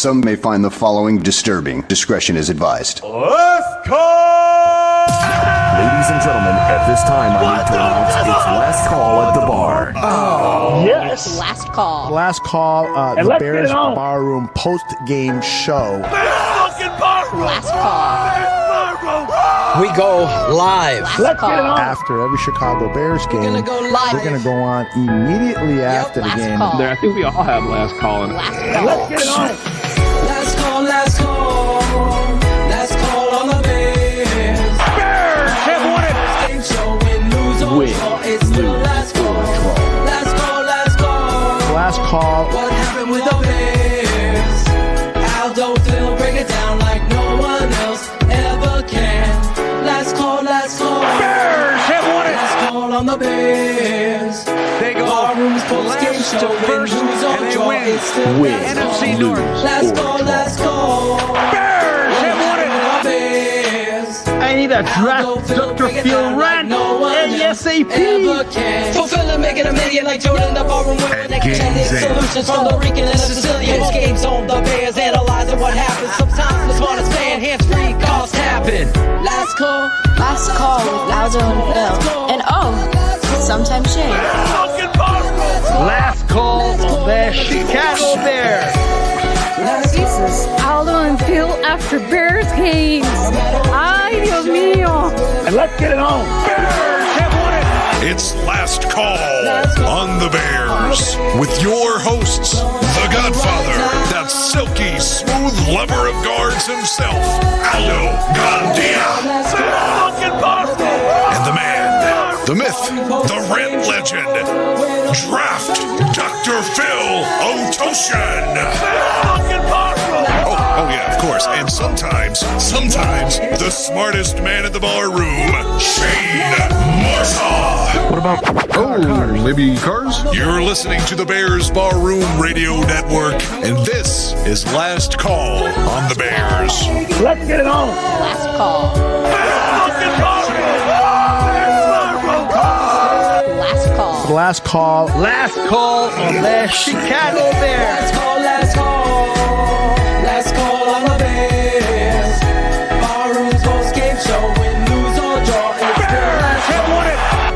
Some may find the following disturbing. Discretion is advised. Last call! Ladies and gentlemen, at this time I need to announce it's last call at the bar. Oh, yes. Last call. Last call, the Bears Barroom post-game show. Last call. We go live. Let's get it on. After every Chicago Bears game, We're gonna go live. we're going to go on immediately after the last game. call. I think we all have last call. Last call. Let's get it on. Last call, last call. Last call on the Bears. Bears have won it. Game show, win, lose, or draw. It's the last call. Last call, last call. Last call. What happened with the Bears? Aldo, Phil, break it down like no one else ever can. Last call, last call. Bears have won it. Last call on the Bears. They go Barroom's post-game last show, to win, first, lose, or and they draw. win. It's the Win. last NFC call. North. Last call, last call. Bears have won it. I need a draft Dr. Phil rant ASAP. Fulfilling, making $1 million like Jordan, the ballroom winner. Next solutions from the Rican and the Sicilian. Most games on the Bears, analyzing what happens. Sometimes the smartest man, hands-free, calls tapping. Last call. Last call with Aldo and Phil. And sometimes Shane. Last call on the Chicago Bears. Jesus, Aldo and Phil after Bears games. Ay, Dios mío. And let's get it on. Bears have won it. It's Last Call on the Bears with your hosts, the Godfather, that silky, smooth lover of guards himself, Aldo Gandia, and the man, the myth, the red legend, Draft Dr. Phil Ottochian. Oh yeah, of course. And sometimes, the smartest man at the bar room, Shane Martha. What about maybe cars? You're listening to the Bears Barroom Radio Network, and this is Last Call on the Bears. Let's get it on. Last call. Last call. Last call. Last call on the Chicago Bears. Last call, last call. Last call on the Bears. Barroom's post-game show, win, lose, or draw. It's the last call.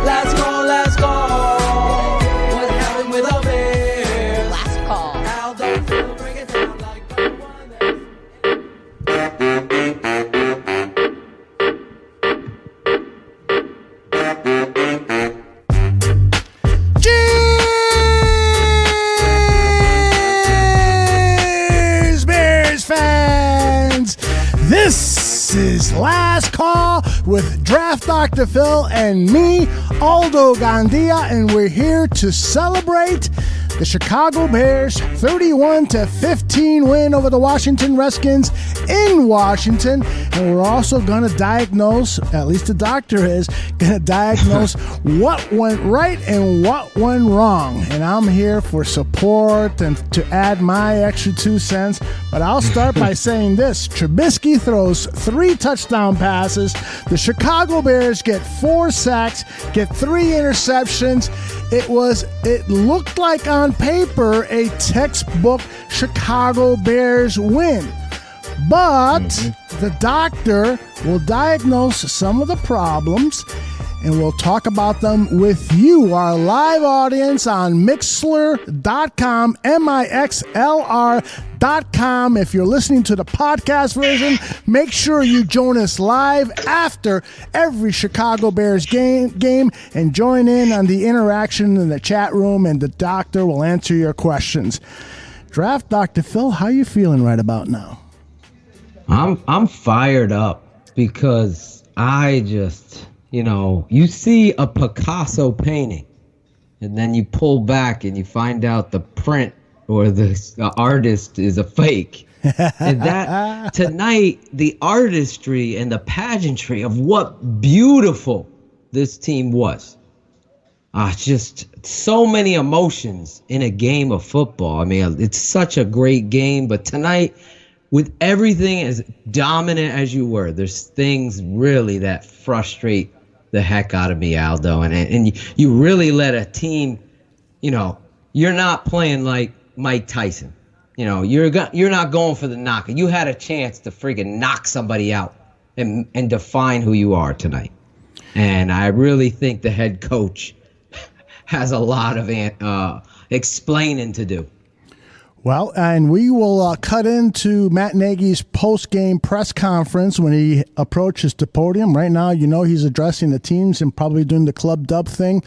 Last call, last call. What happened with the Bears? Last call. Aldo, Phil, break it down like no one else. Cheers, Bears fans! This is Last Call with Draft Dr. Phil and me, Aldo Gandia, and we're here to celebrate the Chicago Bears' 31-15 win over the Washington Redskins in Washington. And we're also going to diagnose, at least the doctor is, going to diagnose what went right and what went wrong. And I'm here for support and to add my extra 2 cents. But I'll start by saying this. Trubisky throws 3 touchdown passes. The Chicago Bears get 4 sacks, get 3 interceptions. It looked like on paper a textbook Chicago Bears win. But the doctor will diagnose some of the problems, and we'll talk about them with you, our live audience on Mixlr.com, Mixlr.com. If you're listening to the podcast version, make sure you join us live after every Chicago Bears game and join in on the interaction in the chat room, and the doctor will answer your questions. Draft Dr. Phil, how you feeling right about now? I'm fired up because I just, you see a Picasso painting and then you pull back and you find out the print or the artist is a fake. And that tonight, the artistry and the pageantry of what beautiful this team was. Just so many emotions in a game of football. I mean, it's such a great game, but tonight, with everything as dominant as you were, there's things really that frustrate the heck out of me, Aldo. And you really let a team, you're not playing like Mike Tyson. You're not going for the knock. You had a chance to friggin' knock somebody out and define who you are tonight. And I really think the head coach has a lot of explaining to do. Well, and we will cut into Matt Nagy's post-game press conference when he approaches the podium. Right now, he's addressing the teams and probably doing the club dub thing.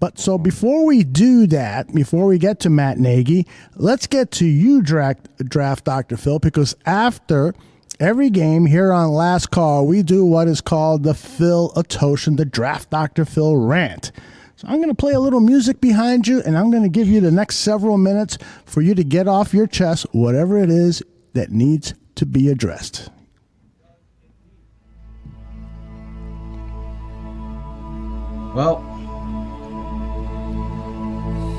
But so before we do that, before we get to Matt Nagy, let's get to you, Draft Dr. Phil, because after every game here on Last Call, we do what is called the Phil Ottochian, the Draft Dr. Phil rant. So I'm going to play a little music behind you, and I'm going to give you the next several minutes for you to get off your chest whatever it is that needs to be addressed. Well,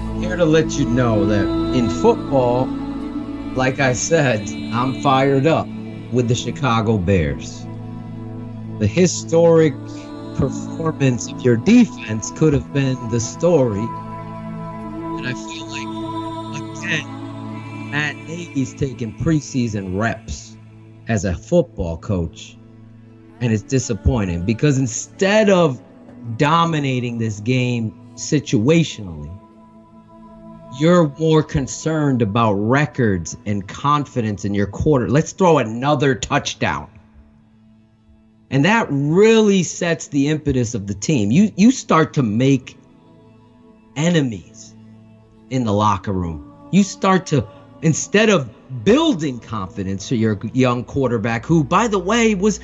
I'm here to let you know that in football, like I said, I'm fired up with the Chicago Bears. The historic performance of your defense could have been the story. And I feel like, again, Matt Nagy's taking preseason reps as a football coach. And it's disappointing because instead of dominating this game situationally, you're more concerned about records and confidence in your quarter. Let's throw another touchdown. And that really sets the impetus of the team. You start to make enemies in the locker room. You start to, instead of building confidence for your young quarterback, who, by the way, was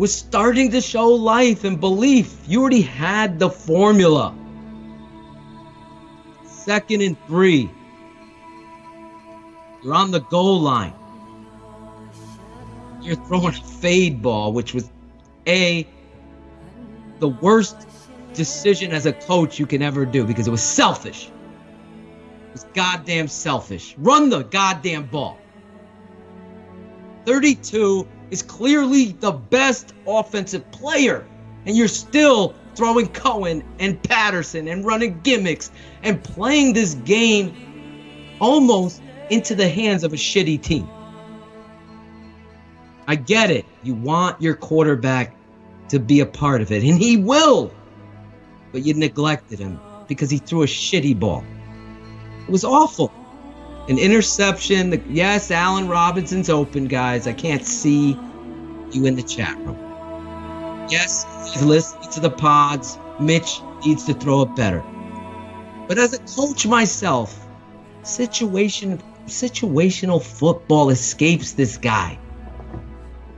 starting to show life and belief. You already had the formula. 2nd and 3. You're on the goal line. You're throwing a fade ball, which was the worst decision as a coach you can ever do because it was selfish. It was goddamn selfish. Run the goddamn ball. 32 is clearly the best offensive player, and you're still throwing Cohen and Patterson and running gimmicks and playing this game almost into the hands of a shitty team. I get it. You want your quarterback to be a part of it, and he will. But you neglected him because he threw a shitty ball. It was awful. An interception. Yes, Allen Robinson's open, guys. I can't see you in the chat room. Yes, he's listening to the pods. Mitch needs to throw it better. But as a coach myself, situational football escapes this guy.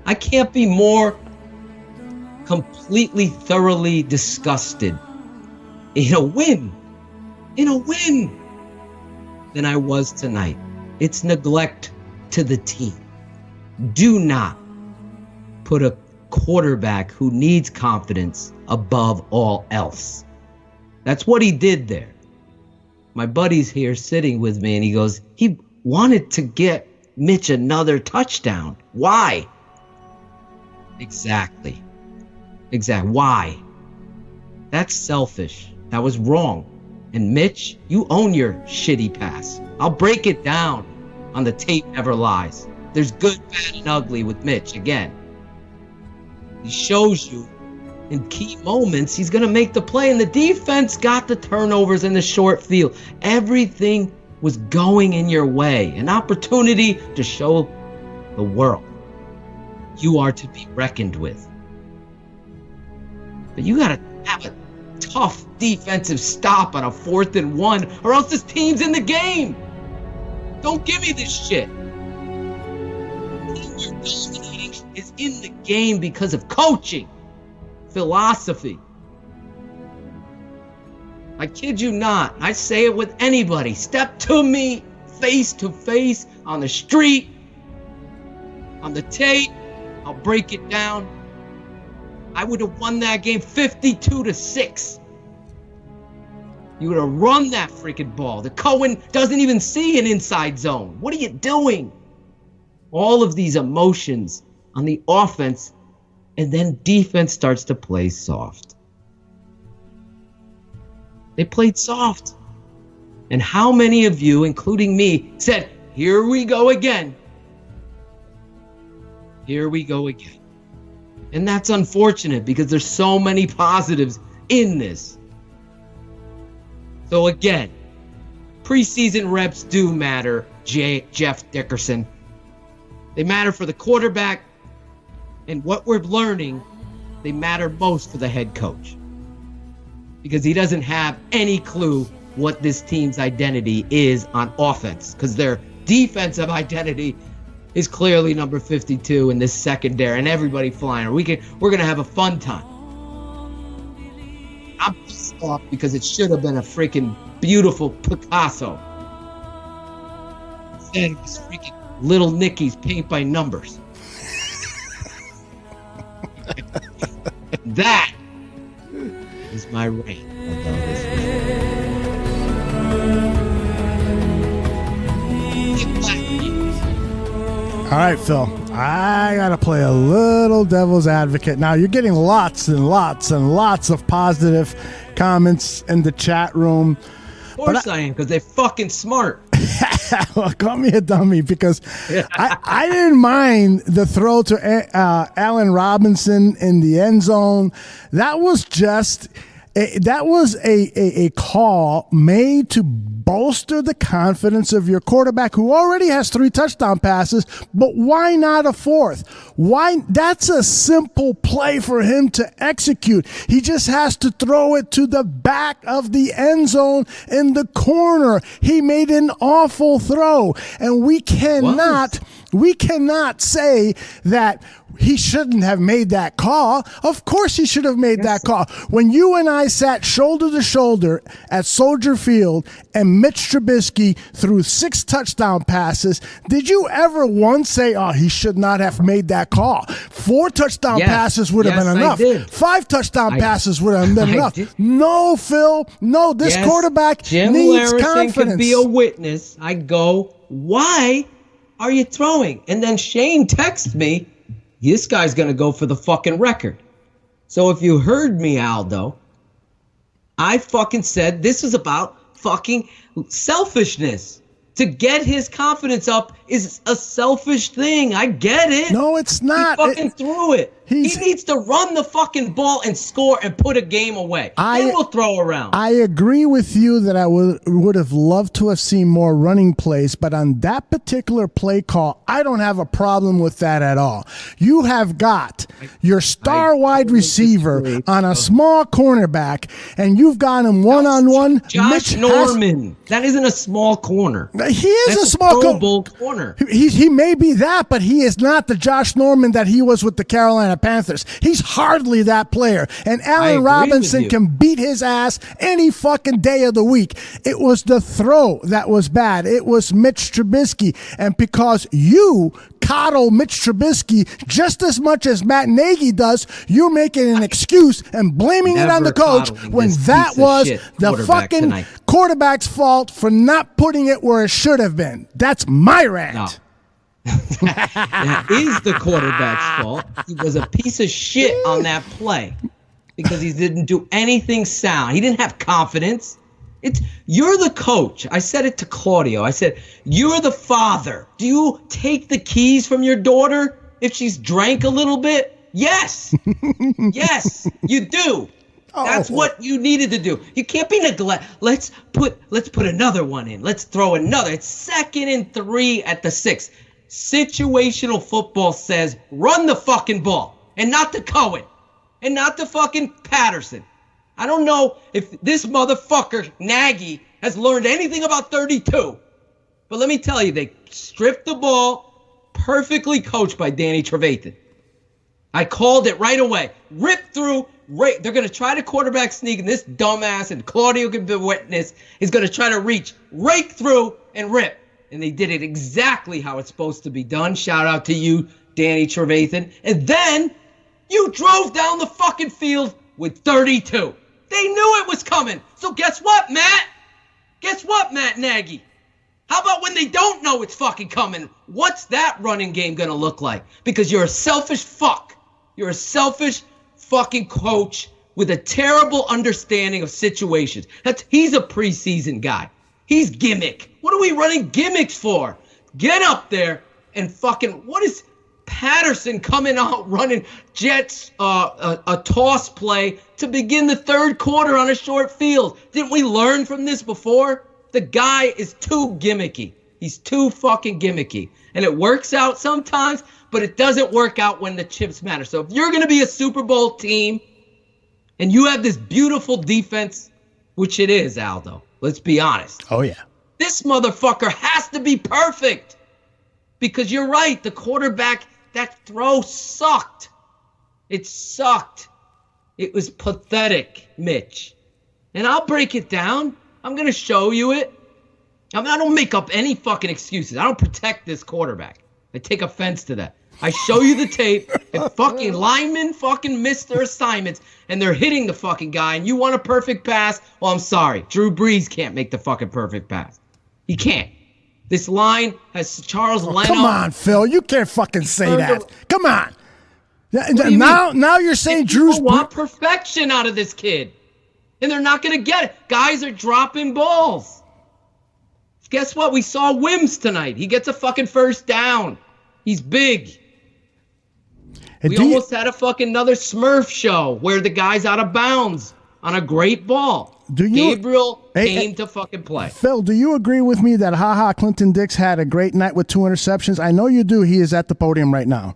I can't be more completely, thoroughly disgusted in a win than I was tonight. It's neglect to the team. Do not put a quarterback who needs confidence above all else. That's what he did there. My buddy's here sitting with me, and he goes, he wanted to get Mitch another touchdown. Why? Exactly. Why? That's selfish. That was wrong. And Mitch, you own your shitty pass. I'll break it down on the tape never lies. There's good, bad, and ugly with Mitch again. He shows you in key moments he's going to make the play, and the defense got the turnovers in the short field. Everything was going in your way. An opportunity to show the world you are to be reckoned with. But you got to have a tough defensive stop on a 4th and 1, or else this team's in the game. Don't give me this shit. You're dominating is in the game because of coaching, philosophy. I kid you not. I say it with anybody. Step to me face to face on the street, on the tape. I'll break it down. I would have won that game 52-6. You would have run that freaking ball. The Cohen doesn't even see an inside zone. What are you doing? All of these emotions on the offense, and then defense starts to play soft. They played soft. And how many of you, including me, said, here we go again. Here we go again. And that's unfortunate because there's so many positives in this. So again, preseason reps do matter, Jeff Dickerson. They matter for the quarterback, and what we're learning, they matter most for the head coach. Because he doesn't have any clue what this team's identity is on offense. Because their defensive identity is clearly number 52 in this secondary, and everybody flying. We're gonna have a fun time. I'm pissed off because it should have been a freaking beautiful Picasso. Instead, it was freaking Little Nicky's paint by numbers. That is my rant about this All right, Phil. I got to play a little devil's advocate. Now, you're getting lots and lots and lots of positive comments in the chat room. Of course I am, because they're fucking smart. Well, call me a dummy because I didn't mind the throw to Allen Robinson in the end zone. That was just a call made to bolster the confidence of your quarterback who already has 3 touchdown passes, but why not a 4th? Why? That's a simple play for him to execute. He just has to throw it to the back of the end zone in the corner. He made an awful throw, and we cannot say that he shouldn't have made that call. Of course he should have made that call. When you and I sat shoulder to shoulder at Soldier Field and Mitch Trubisky threw 6 touchdown passes, did you ever once say, oh, he should not have made that call? 4 touchdown passes would have been enough. 5 touchdown passes would have been enough. No, Phil. No, this quarterback Jim needs Larison confidence. Could be a witness. I go, why are you throwing? And then Shane texts me, this guy's going to go for the fucking record. So if you heard me, Aldo, I fucking said this is about fucking selfishness. To get his confidence up is a selfish thing. I get it. No, it's not. He fucking threw it. He needs to run the fucking ball and score and put a game away. Then we'll throw around. I agree with you that I would have loved to have seen more running plays, but on that particular play call, I don't have a problem with that at all. You have got your star wide receiver on a small cornerback, and you've got him one-on-one. Josh Norman. That isn't a small corner. He is a small Pro Bowl corner. He may be that, but he is not the Josh Norman that he was with the Carolina Panthers. He's hardly that player. And Allen Robinson can beat his ass any fucking day of the week. It was the throw that was bad. It was Mitch Trubisky. And because you coddle Mitch Trubisky just as much as Matt Nagy does, you're making an excuse and blaming it on the coach when that was the fucking quarterback's fault for not putting it where it should have been. That's my rant. No. That is the quarterback's fault. He was a piece of shit on that play because he didn't do anything sound. He didn't have confidence. You're the coach. I said it to Claudio. I said, you're the father. Do you take the keys from your daughter if she's drank a little bit? Yes. Yes, you do. That's what you needed to do. You can't be neglect. Let's put another one in. Let's throw another. It's 2nd and 3 at the 6. Situational football says run the fucking ball, and not to Cohen, and not to fucking Patterson. I don't know if this motherfucker Nagy has learned anything about 32, but let me tell you, they stripped the ball, perfectly coached by Danny Trevathan. I called it right away. Rip through. Right, they're going to try to quarterback sneak, and this dumbass, and Claudio can be witness, is going to try to reach right through and rip. And they did it exactly how it's supposed to be done. Shout out to you, Danny Trevathan. And then you drove down the fucking field with 32. They knew it was coming. So guess what, Matt? Guess what, Matt Nagy? How about when they don't know it's fucking coming? What's that running game going to look like? Because you're a selfish fuck. You're a selfish fucking coach with a terrible understanding of situations. He's a preseason guy. He's gimmick. What are we running gimmicks for? get up there and fucking, what is Patterson coming out running Jets a toss play to begin the third quarter on a short field? Didn't we learn from this before? The guy is too gimmicky. He's too fucking gimmicky. And it works out sometimes, but it doesn't work out when the chips matter. So if you're going to be a Super Bowl team and you have this beautiful defense, which it is, Aldo, let's be honest. Oh, yeah. This motherfucker has to be perfect. Because you're right, the quarterback, that throw sucked. It sucked. It was pathetic, Mitch. And I'll break it down. I'm going to show you it. I don't make up any fucking excuses. I don't protect this quarterback. I take offense to that. I show you the tape. If fucking linemen fucking miss their assignments and they're hitting the fucking guy and you want a perfect pass, well, I'm sorry. Drew Brees can't make the fucking perfect pass. He can't. This line has Charles Leno. Come on, Phil. You can't fucking say that. Come on. Now you're saying Drew's want perfection out of this kid. And they're not going to get it. Guys are dropping balls. Guess what? We saw Wims tonight. He gets a fucking first down. He's big. We almost had a fucking another Smurf show where the guy's out of bounds on a great ball. Gabriel came to fucking play. Phil, do you agree with me that Clinton Dix had a great night with 2 interceptions? I know you do. He is at the podium right now.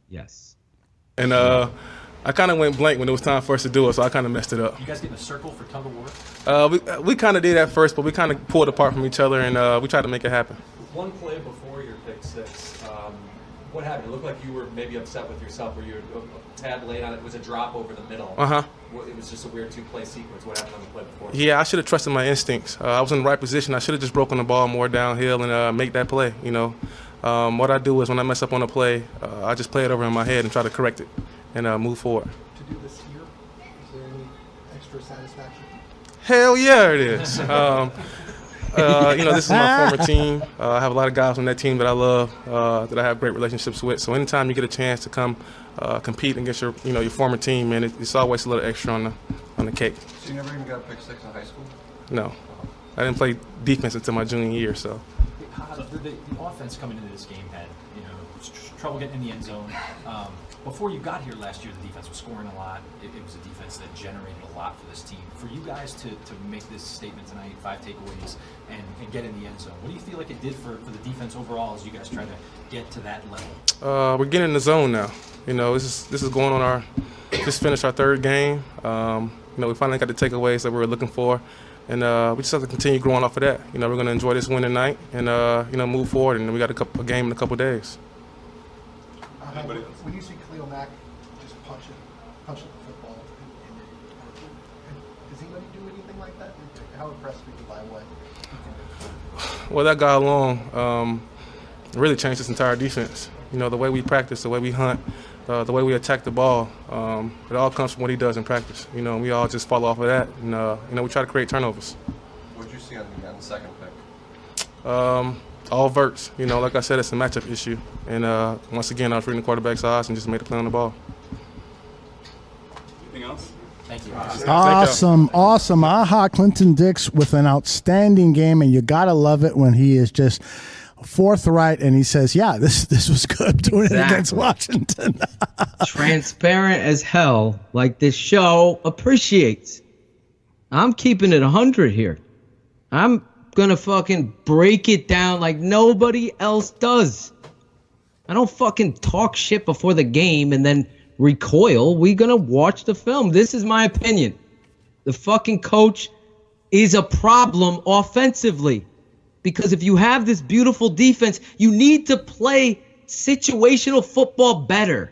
Yes. And I kind of went blank when it was time for us to do it, so I kind of messed it up. You guys get in a circle for tug of war? We kind of did at first, but we kind of pulled apart from each other, and we tried to make it happen. One play before your pick six, what happened? It looked like you were maybe upset with yourself, where you were a tad late on it. It was a drop over the middle. Uh-huh. It was just a weird 2-play sequence. What happened on the play before? Yeah, I should have trusted my instincts. I was in the right position. I should have just broken the ball more downhill and make that play, you know. What I do is when I mess up on a play, I just play it over in my head and try to correct it and move forward. To do this here, is there any extra satisfaction? Hell yeah, it is. This is my former team. I have a lot of guys on that team that I love, that I have great relationships with. So anytime you get a chance to come compete against your former team, man, it's always a little extra on the cake. So you never even got a pick six in high school? No, I didn't play defense until my junior year. So the offense coming into this game had trouble getting in the end zone. Before you got here last year, the defense was scoring a lot. It was a defense that generated a lot for this team. For you guys to make this statement tonight, 5 takeaways, and get in the end zone, what do you feel like it did for the defense overall as you guys try to get to that level? We're getting in the zone now. This is going on just finished our 3rd game. We finally got the takeaways that we were looking for. And we just have to continue growing off of that. We're going to enjoy this win tonight and, move forward. And we got a game in a couple days. When you see Khalil Mack just punch the football, does anybody do anything like that? How impressed are you by what he can do? Well, that guy alone really changed this entire defense. The way we practice, the way we hunt, the way we attack the ball, it all comes from what he does in practice. We all just follow off of that, and we try to create turnovers. What did you see on the second pick? All verts. Like I said, it's a matchup issue. And once again, I was reading the quarterback's eyes and just made a play on the ball. Anything else? Thank you. Awesome. Clinton Dix with an outstanding game, and you got to love it when he is just forthright and he says, yeah, this was good doing it against Washington. Transparent as hell, like this show appreciates. I'm keeping it 100 here. I'm gonna fucking break it down like nobody else does. I don't fucking talk shit before the game and then recoil. We're gonna watch the film. This is my opinion. The fucking coach is a problem offensively. Because if you have this beautiful defense, you need to play situational football better.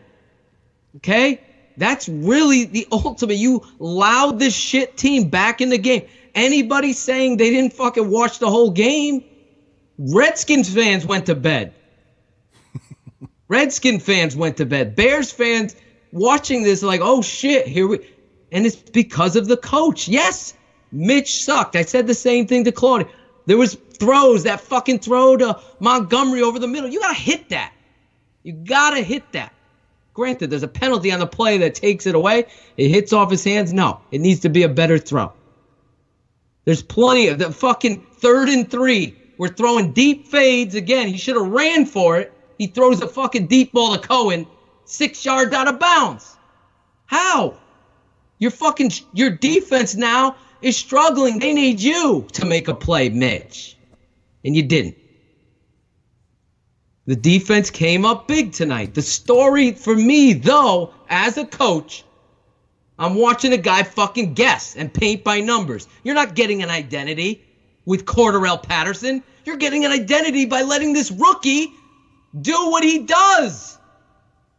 Okay? That's really the ultimate. You allowed this shit team back in the game. Anybody saying they didn't fucking watch the whole game, Redskins fans went to bed. Redskins fans went to bed. Bears fans watching this like, oh shit, and it's because of the coach. Yes, Mitch sucked. I said the same thing to Claudia. There was throws, that fucking throw to Montgomery over the middle. You gotta hit that. You gotta hit that. Granted, there's a penalty on the play that takes it away. It hits off his hands. No, it needs to be a better throw. There's plenty of the fucking 3rd and 3 We're throwing deep fades again. He should have ran for it. He throws a fucking deep ball to Cohen, 6 yards out of bounds. How? Your defense now is struggling. They need you to make a play, Mitch. And you didn't. The defense came up big tonight. The story for me, though, as a coach, I'm watching a guy fucking guess and paint by numbers. You're not getting an identity with Cordarrelle Patterson. You're getting an identity by letting this rookie do what he does.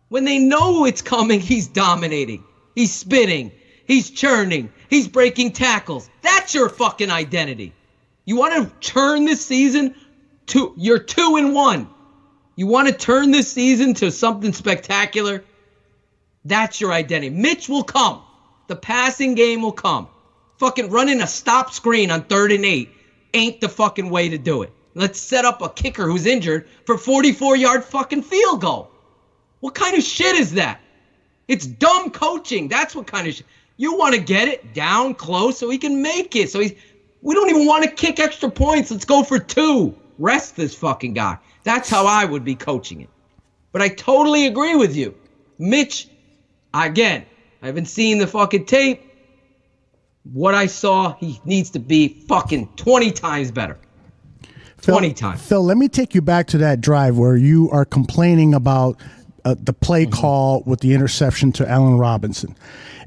When they know it's coming, he's dominating. He's spitting. He's churning. He's breaking tackles. That's your fucking identity. You want to turn this season to, you're 2-1. You want to turn this season to something spectacular? That's your identity. Mitch will come. The passing game will come. Fucking running a stop screen on 3rd and 8 ain't the fucking way to do it. Let's set up a kicker who's injured for 44-yard fucking field goal. What kind of shit is that? It's dumb coaching. That's what kind of shit. You want to get it down close so he can make it. We don't even want to kick extra points. Let's go for 2. Rest this fucking guy. That's how I would be coaching it. But I totally agree with you. Mitch, again, I haven't seen the fucking tape. What I saw, he needs to be fucking 20 times better. 20 times. Phil, let me take you back to that drive where you are complaining about the play call with the interception to Allen Robinson.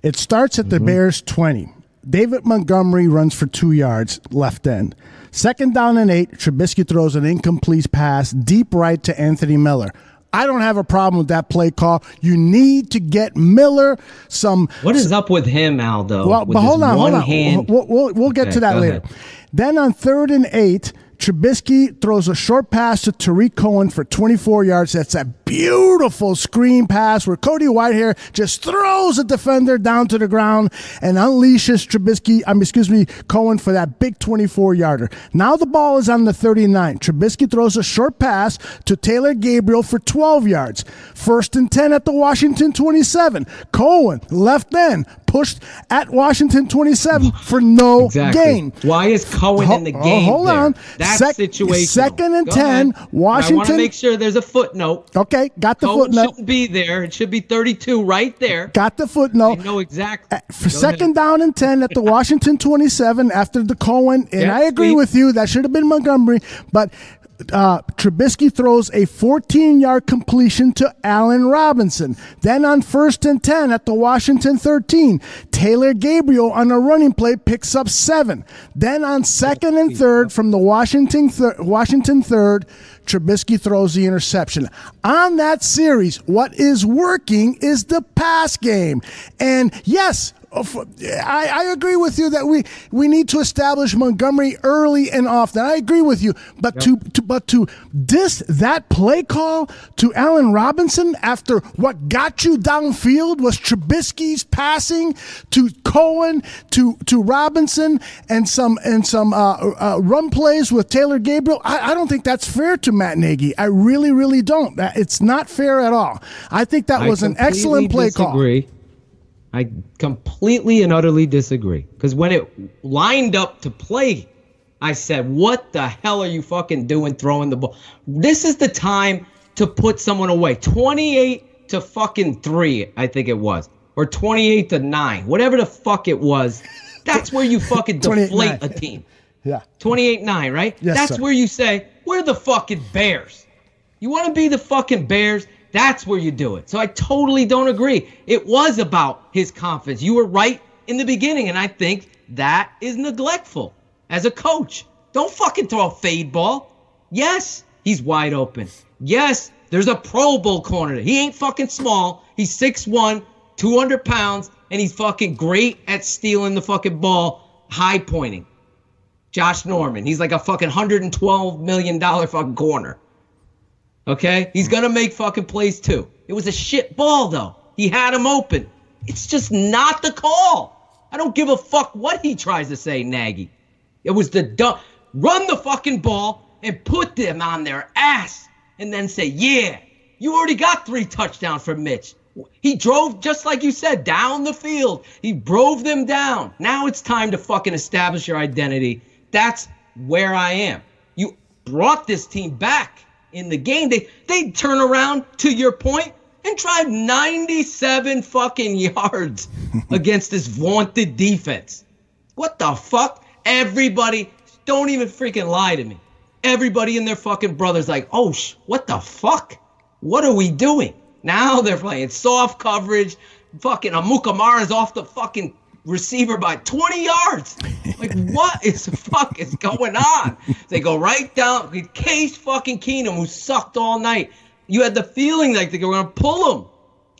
It starts at the Bears 20. David Montgomery runs for 2 yards, left end. 2nd down and 8, Trubisky throws an incomplete pass deep right to Anthony Miller. I don't have a problem with that play call. You need to get Miller some... What is up with him, Aldo? Well, with but hold on. Hand? We'll get to that later. Ahead. Then on 3rd and 8, Trubisky throws a short pass to Tariq Cohen for 24 yards. That's a beautiful screen pass where Cody Whitehair just throws a defender down to the ground and unleashes Cohen for that big 24-yarder. Now the ball is on the 39. Trubisky throws a short pass to Taylor Gabriel for 12 yards. 1st and 10 at the Washington 27. Cohen, left end, pushed at Washington 27 for no gain. Why is Cohen in the game? Hold on. That's situational. 2nd and 10, ahead. Washington. I want to make sure there's a footnote. Okay, got the Cohen footnote. Shouldn't be there. It should be 32 right there. Got the footnote. I know exactly. For 2nd down and 10 at the Washington 27 after the Cohen, and I agree with you, that should have been Montgomery, but Trubisky throws a 14-yard completion to Allen Robinson. Then on 1st and 10 at the Washington 13, Taylor Gabriel on a running play picks up 7. Then on 2nd and 3rd from the Washington 3rd, Trubisky throws the interception. On that series, what is working is the pass game. And yes, I agree with you that we need to establish Montgomery early and often. I agree with you, but to diss that play call to Allen Robinson after what got you downfield was Trubisky's passing to Cohen, to Robinson, and some run plays with Taylor Gabriel. I don't think that's fair to Matt Nagy. I really, really don't. It's not fair at all. I think that was an excellent play call. I completely and utterly disagree. Because when it lined up to play, I said, what the hell are you fucking doing throwing the ball? This is the time to put someone away. 28 to fucking 3, I think it was. Or 28 to 9. Whatever the fuck it was. That's where you fucking deflate a team. Yeah. 28-9, right? Yes, That's sir. where you say, we're the fucking Bears. You want to be the fucking Bears? That's where you do it. So I totally don't agree. It was about his confidence. You were right in the beginning, and I think that is neglectful as a coach. Don't fucking throw a fade ball. Yes, he's wide open. Yes, there's a Pro Bowl corner. He ain't fucking small. He's 6'1", 200 pounds, and he's fucking great at stealing the fucking ball, high pointing. Josh Norman. He's like a fucking $112 million fucking corner. Okay? He's going to make fucking plays too. It was a shit ball, though. He had him open. It's just not the call. I don't give a fuck what he tries to say, Nagy. It was the dumb. Run the fucking ball and put them on their ass and then say, yeah, you already got 3 touchdowns from Mitch. He drove, just like you said, down the field. He drove them down. Now it's time to fucking establish your identity. That's where I am. brought this team back in the game. They turn around, to your point, and drive 97 fucking yards against this vaunted defense. What the fuck? Everybody, don't even freaking lie to me. Everybody and their fucking brother's like, oh, what the fuck? What are we doing? Now they're playing soft coverage. Fucking Amukamara's off the fucking receiver by 20 yards. Like, what is the fuck is going on? They go right down. Case fucking Keenum, who sucked all night. You had the feeling like they were going to pull him.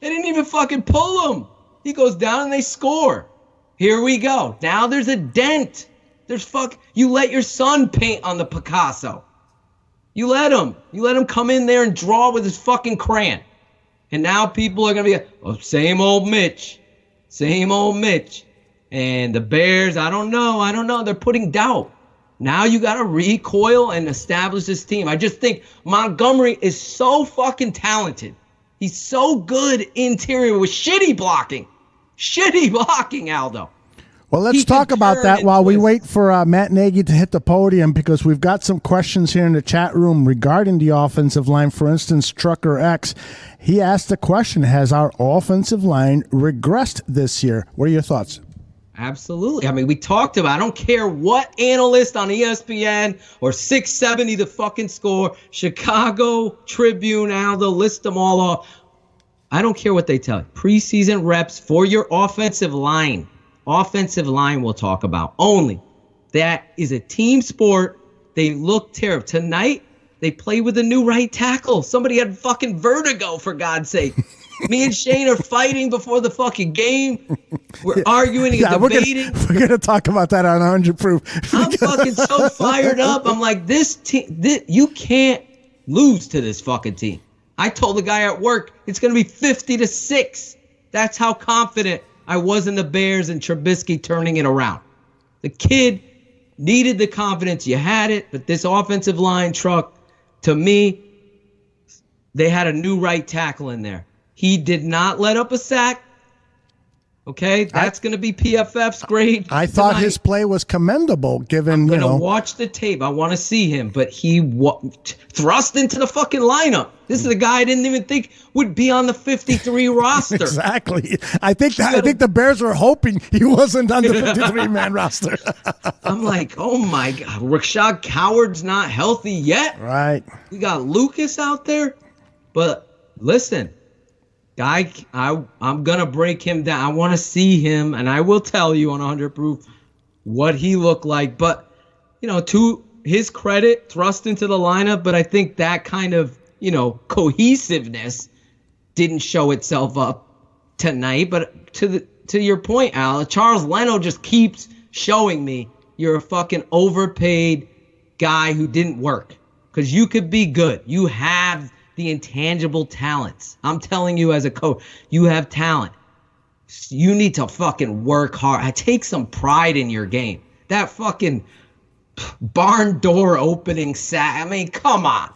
They didn't even fucking pull him. He goes down and they score. Here we go. Now there's a dent. You let your son paint on the Picasso. You let him come in there and draw with his fucking crayon. And now people are going to be, oh, same old Mitch. And the Bears, I don't know. They're putting doubt. Now you got to recoil and establish this team. I just think Montgomery is so fucking talented. He's so good interior with shitty blocking, Aldo. Well, let's talk about that while we wait for Matt Nagy to hit the podium, because we've got some questions here in the chat room regarding the offensive line. For instance, Trucker X, he asked the question, has our offensive line regressed this year? What are your thoughts? Absolutely. I mean, we talked about, I don't care what analyst on ESPN or 670 the fucking score, Chicago Tribune, Aldo, list them all off. I don't care what they tell you. Preseason reps for your offensive line. Offensive line we'll talk about only. That is a team sport. They look terrible. Tonight, they play with a new right tackle. Somebody had fucking vertigo, for God's sake. Me and Shane are fighting before the fucking game. We're arguing and debating. We're gonna talk about that on 100 Proof. I'm fucking so fired up. I'm like, this team, you can't lose to this fucking team. I told the guy at work, it's going to be 50-6. That's how confident I was in the Bears and Trubisky turning it around. The kid needed the confidence. You had it, but this offensive line truck, to me, they had a new right tackle in there. He did not let up a sack. Okay, that's going to be PFF's grade. I thought his play was commendable, given, I'm going to watch the tape. I want to see him, but he thrust into the fucking lineup. This is a guy I didn't even think would be on the 53 roster. Exactly. I think the Bears were hoping he wasn't on the 53-man roster. I'm like, oh my God, Rashad Coward's not healthy yet. Right. We got Lucas out there, but listen. Guy, I'm going to break him down. I want to see him, and I will tell you on 100 Proof what he looked like. But, to his credit, thrust into the lineup, but I think that kind of, cohesiveness didn't show itself up tonight. But to your point, Al, Charles Leno just keeps showing me you're a fucking overpaid guy who didn't work. Because you could be good. You have the intangible talents. I'm telling you as a coach, you have talent. You need to fucking work hard. Take some pride in your game. That fucking barn door opening sack. I mean, come on.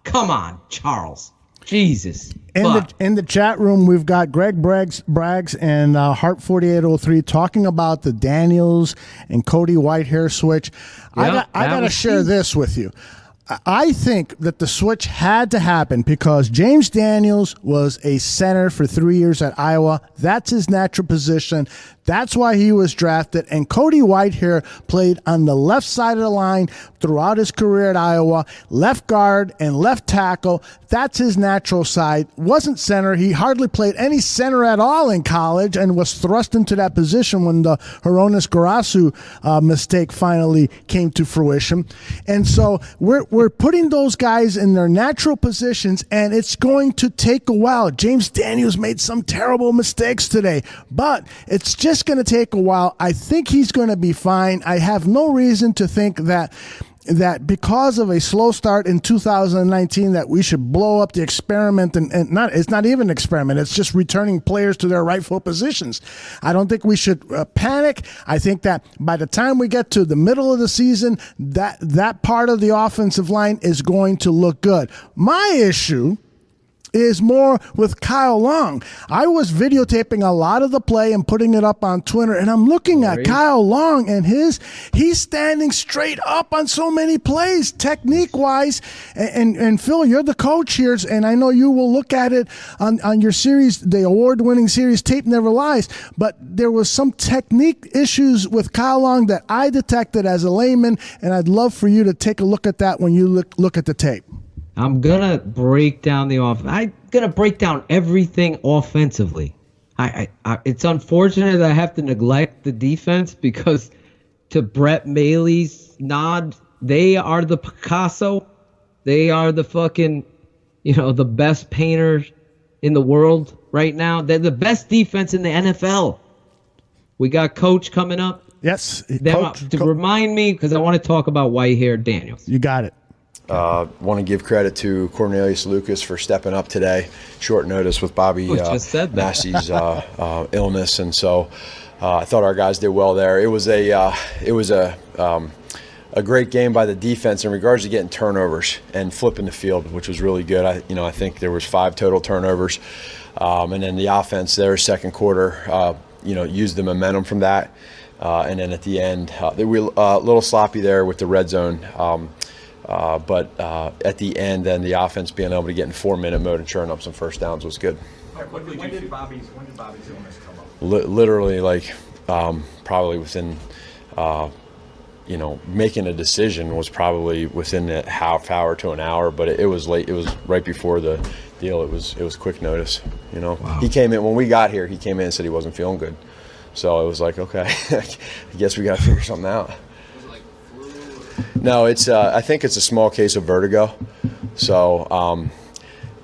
Come on, Charles. Jesus. In the chat room, we've got Greg Braggs and Hart 4803 talking about the Daniels and Cody Whitehair switch. I got to share this with you. I think that the switch had to happen because James Daniels was a center for 3 years at Iowa. That's his natural position. That's why he was drafted. And Cody Whitehair played on the left side of the line throughout his career at Iowa, left guard and left tackle. That's his natural side. Wasn't center. He hardly played any center at all in college and was thrust into that position when the Hronis Garasu mistake finally came to fruition. And so we're putting those guys in their natural positions, and it's going to take a while. James Daniels made some terrible mistakes today, but it's just going to take a while. I think he's going to be fine. I have no reason to think that because of a slow start in 2019 that we should blow up the experiment and it's not even an experiment. It's just returning players to their rightful positions. I don't think we should panic. I think that by the time we get to the middle of the season, that part of the offensive line is going to look good. My issue is more with Kyle Long. I was videotaping a lot of the play and putting it up on Twitter, and I'm looking at Kyle Long, and he's standing straight up on so many plays, technique-wise. And Phil, you're the coach here, and I know you will look at it on your series, the award-winning series, Tape Never Lies, but there was some technique issues with Kyle Long that I detected as a layman, and I'd love for you to take a look at that when you look at the tape. I'm going to break down the offense. I'm going to break down everything offensively. It's unfortunate that I have to neglect the defense because to Brett Mailey's nod, they are the Picasso. They are the fucking, the best painters in the world right now. They're the best defense in the NFL. We got Coach coming up. Yes. Remind me, because I want to talk about Whitehair Daniels. You got it. Want to give credit to Cornelius Lucas for stepping up today, short notice with Bobby Massey's illness, and so I thought our guys did well there. It was a great game by the defense in regards to getting turnovers and flipping the field, which was really good. I think there was 5 total turnovers, and then the offense there, second quarter, used the momentum from that, and then at the end, they were a little sloppy there with the red zone. But at the end, then the offense being able to get in 4-minute mode and churn up some first downs was good. When did Bobby's illness come up? Literally, probably within, making a decision was probably within a half hour to an hour, but it was late. It was right before the deal. It was quick notice. Wow. He came in when we got here. He came in and said he wasn't feeling good, so it was like, okay, I guess we got to figure something out. No, it's. I think it's a small case of vertigo, so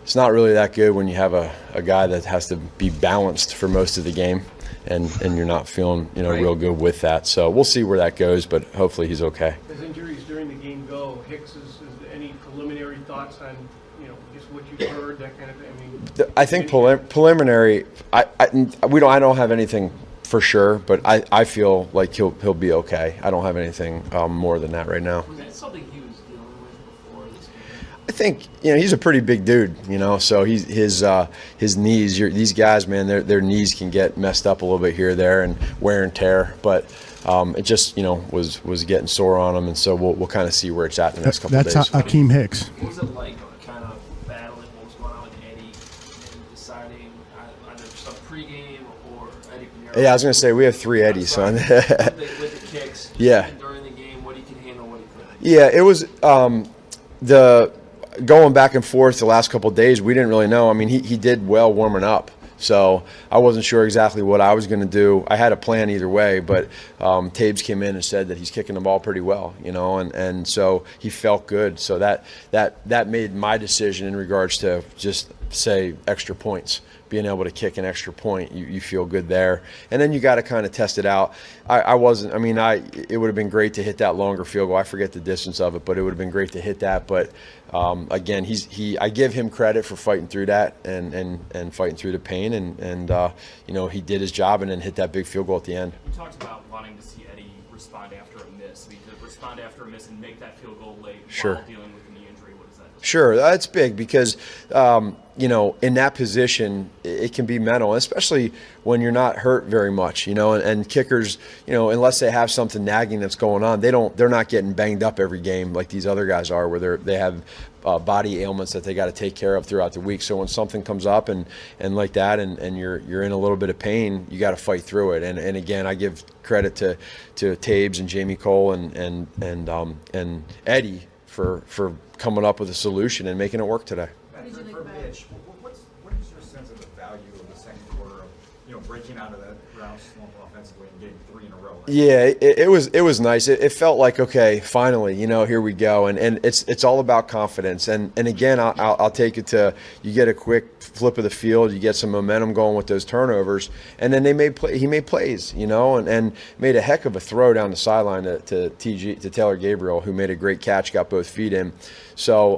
it's not really that good when you have a guy that has to be balanced for most of the game, and you're not feeling real good with that. So we'll see where that goes, but hopefully he's okay. As injuries during the game go, Hicks, is there any preliminary thoughts on just what you've heard, that kind of thing? I think preliminary. I don't have anything for sure, but I feel like he'll be okay. I don't have anything more than that right now. Was that something he was dealing with before this game? I think he's a pretty big dude, so his knees. These guys, man, their knees can get messed up a little bit here, there, and wear and tear. But it just was getting sore on him, and so we'll kind of see where it's at in the next couple of days. That's Akeem Hicks. What was it like, kind of battling what was going on with Eddie and deciding either some pregame or Eddie Pinero? Yeah, I was going to say we have 3 Eddies, son. With the kicks, yeah. During the game, what he can handle, what he couldn't. Yeah, it was the going back and forth the last couple of days. We didn't really know. I mean, he did well warming up, so I wasn't sure exactly what I was going to do. I had a plan either way, but Tabes came in and said that he's kicking the ball pretty well, and so he felt good. So that made my decision in regards to just say extra points. Being able to kick an extra point, you feel good there, and then you got to kind of test it out. It would have been great to hit that longer field goal. I forget the distance of it, but it would have been great to hit that. But again, I give him credit for fighting through that and fighting through the pain, and he did his job and then hit that big field goal at the end. You talked about wanting to see Eddie respond after a miss. Respond after a miss and make that field goal late while dealing with the knee injury. What does that do? Sure, that's big because in that position, it can be mental, especially when you're not hurt very much, and kickers, unless they have something nagging that's going on, they're not getting banged up every game like these other guys are, where they have body ailments that they got to take care of throughout the week. So when something comes up and like that, and you're in a little bit of pain, you got to fight through it. And again, I give credit to Tabes and Jamie Cole and Eddie for coming up with a solution and making it work today. For Mitch, what is your sense of the value of the second quarter of breaking out of that round slump offensively and getting 3 in a row? Yeah, it was nice. It felt like, okay, finally, here we go, and it's all about confidence. And again, I'll take it to, you get a quick flip of the field, you get some momentum going with those turnovers, and then he made plays, and made a heck of a throw down the sideline to Taylor Gabriel, who made a great catch, got both feet in. So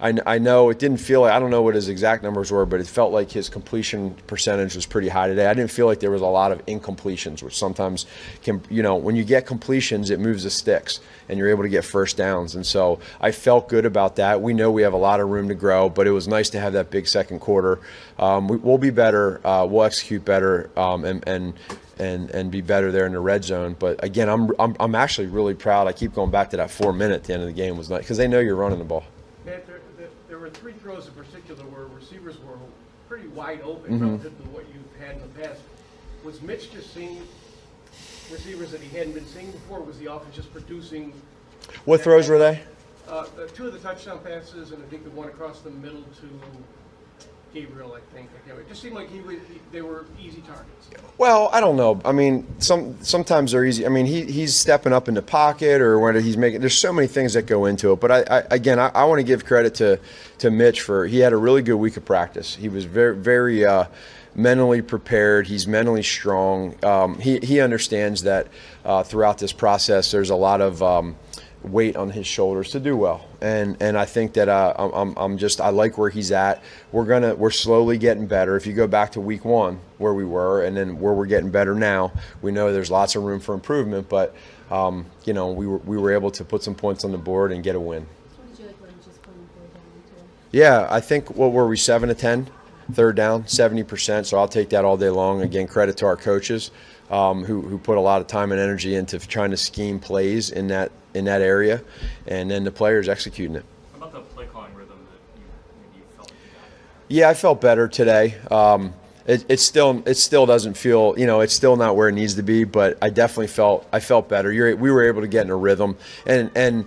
I know it didn't feel like, I don't know what his exact numbers were, but it felt like his completion percentage was pretty high today. I didn't feel like there was a lot of incompletions, which sometimes can, when you get completions, it moves the sticks and you're able to get first downs. And so I felt good about that. We know we have a lot of room to grow, but it was nice to have that big second quarter. We'll be better. We'll execute better and be better there in the red zone. But again, I'm actually really proud. I keep going back to that 4 minute at the end of the game was nice because they know you're running the ball. Matt, there were 3 throws in particular where receivers were pretty wide open relative to what you've had in the past. Was Mitch just seeing receivers that he hadn't been seeing before? Was the offense just producing? What throws were they? 2 of the touchdown passes, and I think the one across the middle to Gabriel, I think. It just seemed like they were easy targets. Well, I don't know. I mean, sometimes they're easy. I mean, he's stepping up in the pocket or whether he's making. There's so many things that go into it. But I want to give credit to Mitch for he had a really good week of practice. He was very mentally prepared. He's mentally strong. He understands that throughout this process, there's a lot of weight on his shoulders to do well, and I think that I like where he's at. We're slowly getting better. If you go back to week 1 where we were, and then where we're getting better now, we know there's lots of room for improvement. But we were able to put some points on the board and get a win. What did you like when just playing third down too? Yeah, I think what were we 7 of 10, third down, 70%. So I'll take that all day long. Again, credit to our coaches who put a lot of time and energy into trying to scheme plays in that area, and then the players executing it. How about the play calling rhythm that you felt like you got? Yeah, I felt better today. It still doesn't feel, it's still not where it needs to be, but I definitely felt better. We were able to get in a rhythm, and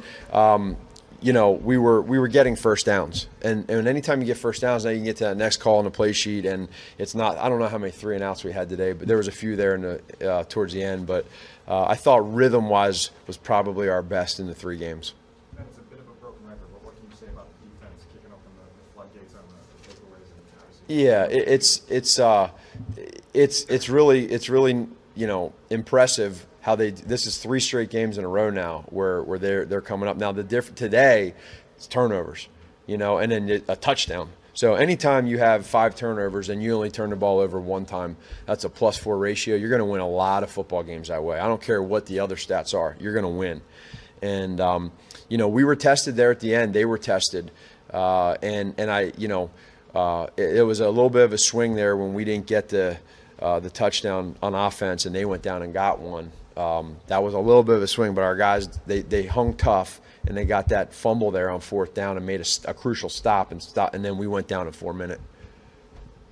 we were getting first downs, and anytime you get first downs, now you can get to that next call on the play sheet, and it's not. I don't know how many 3 and outs we had today, but there was a few there in the towards the end. But I thought rhythm-wise was probably our best in the 3 games. It's a bit of a broken record, but what can you say about the defense kicking open the floodgates on the takeaways and obviously? Yeah, it's really impressive how this is 3 straight games in a row now where they're coming up. Now the different today is turnovers, and then a touchdown. So anytime you have 5 turnovers and you only turn the ball over 1 time, that's a +4 ratio. You're going to win a lot of football games that way. I don't care what the other stats are. You're going to win. And we were tested there at the end. They were tested, and it was a little bit of a swing there when we didn't get the touchdown on offense and they went down and got one. That was a little bit of a swing, but our guys, they hung tough, and they got that fumble there on 4th down and made a crucial stop, and then we went down in 4 minutes.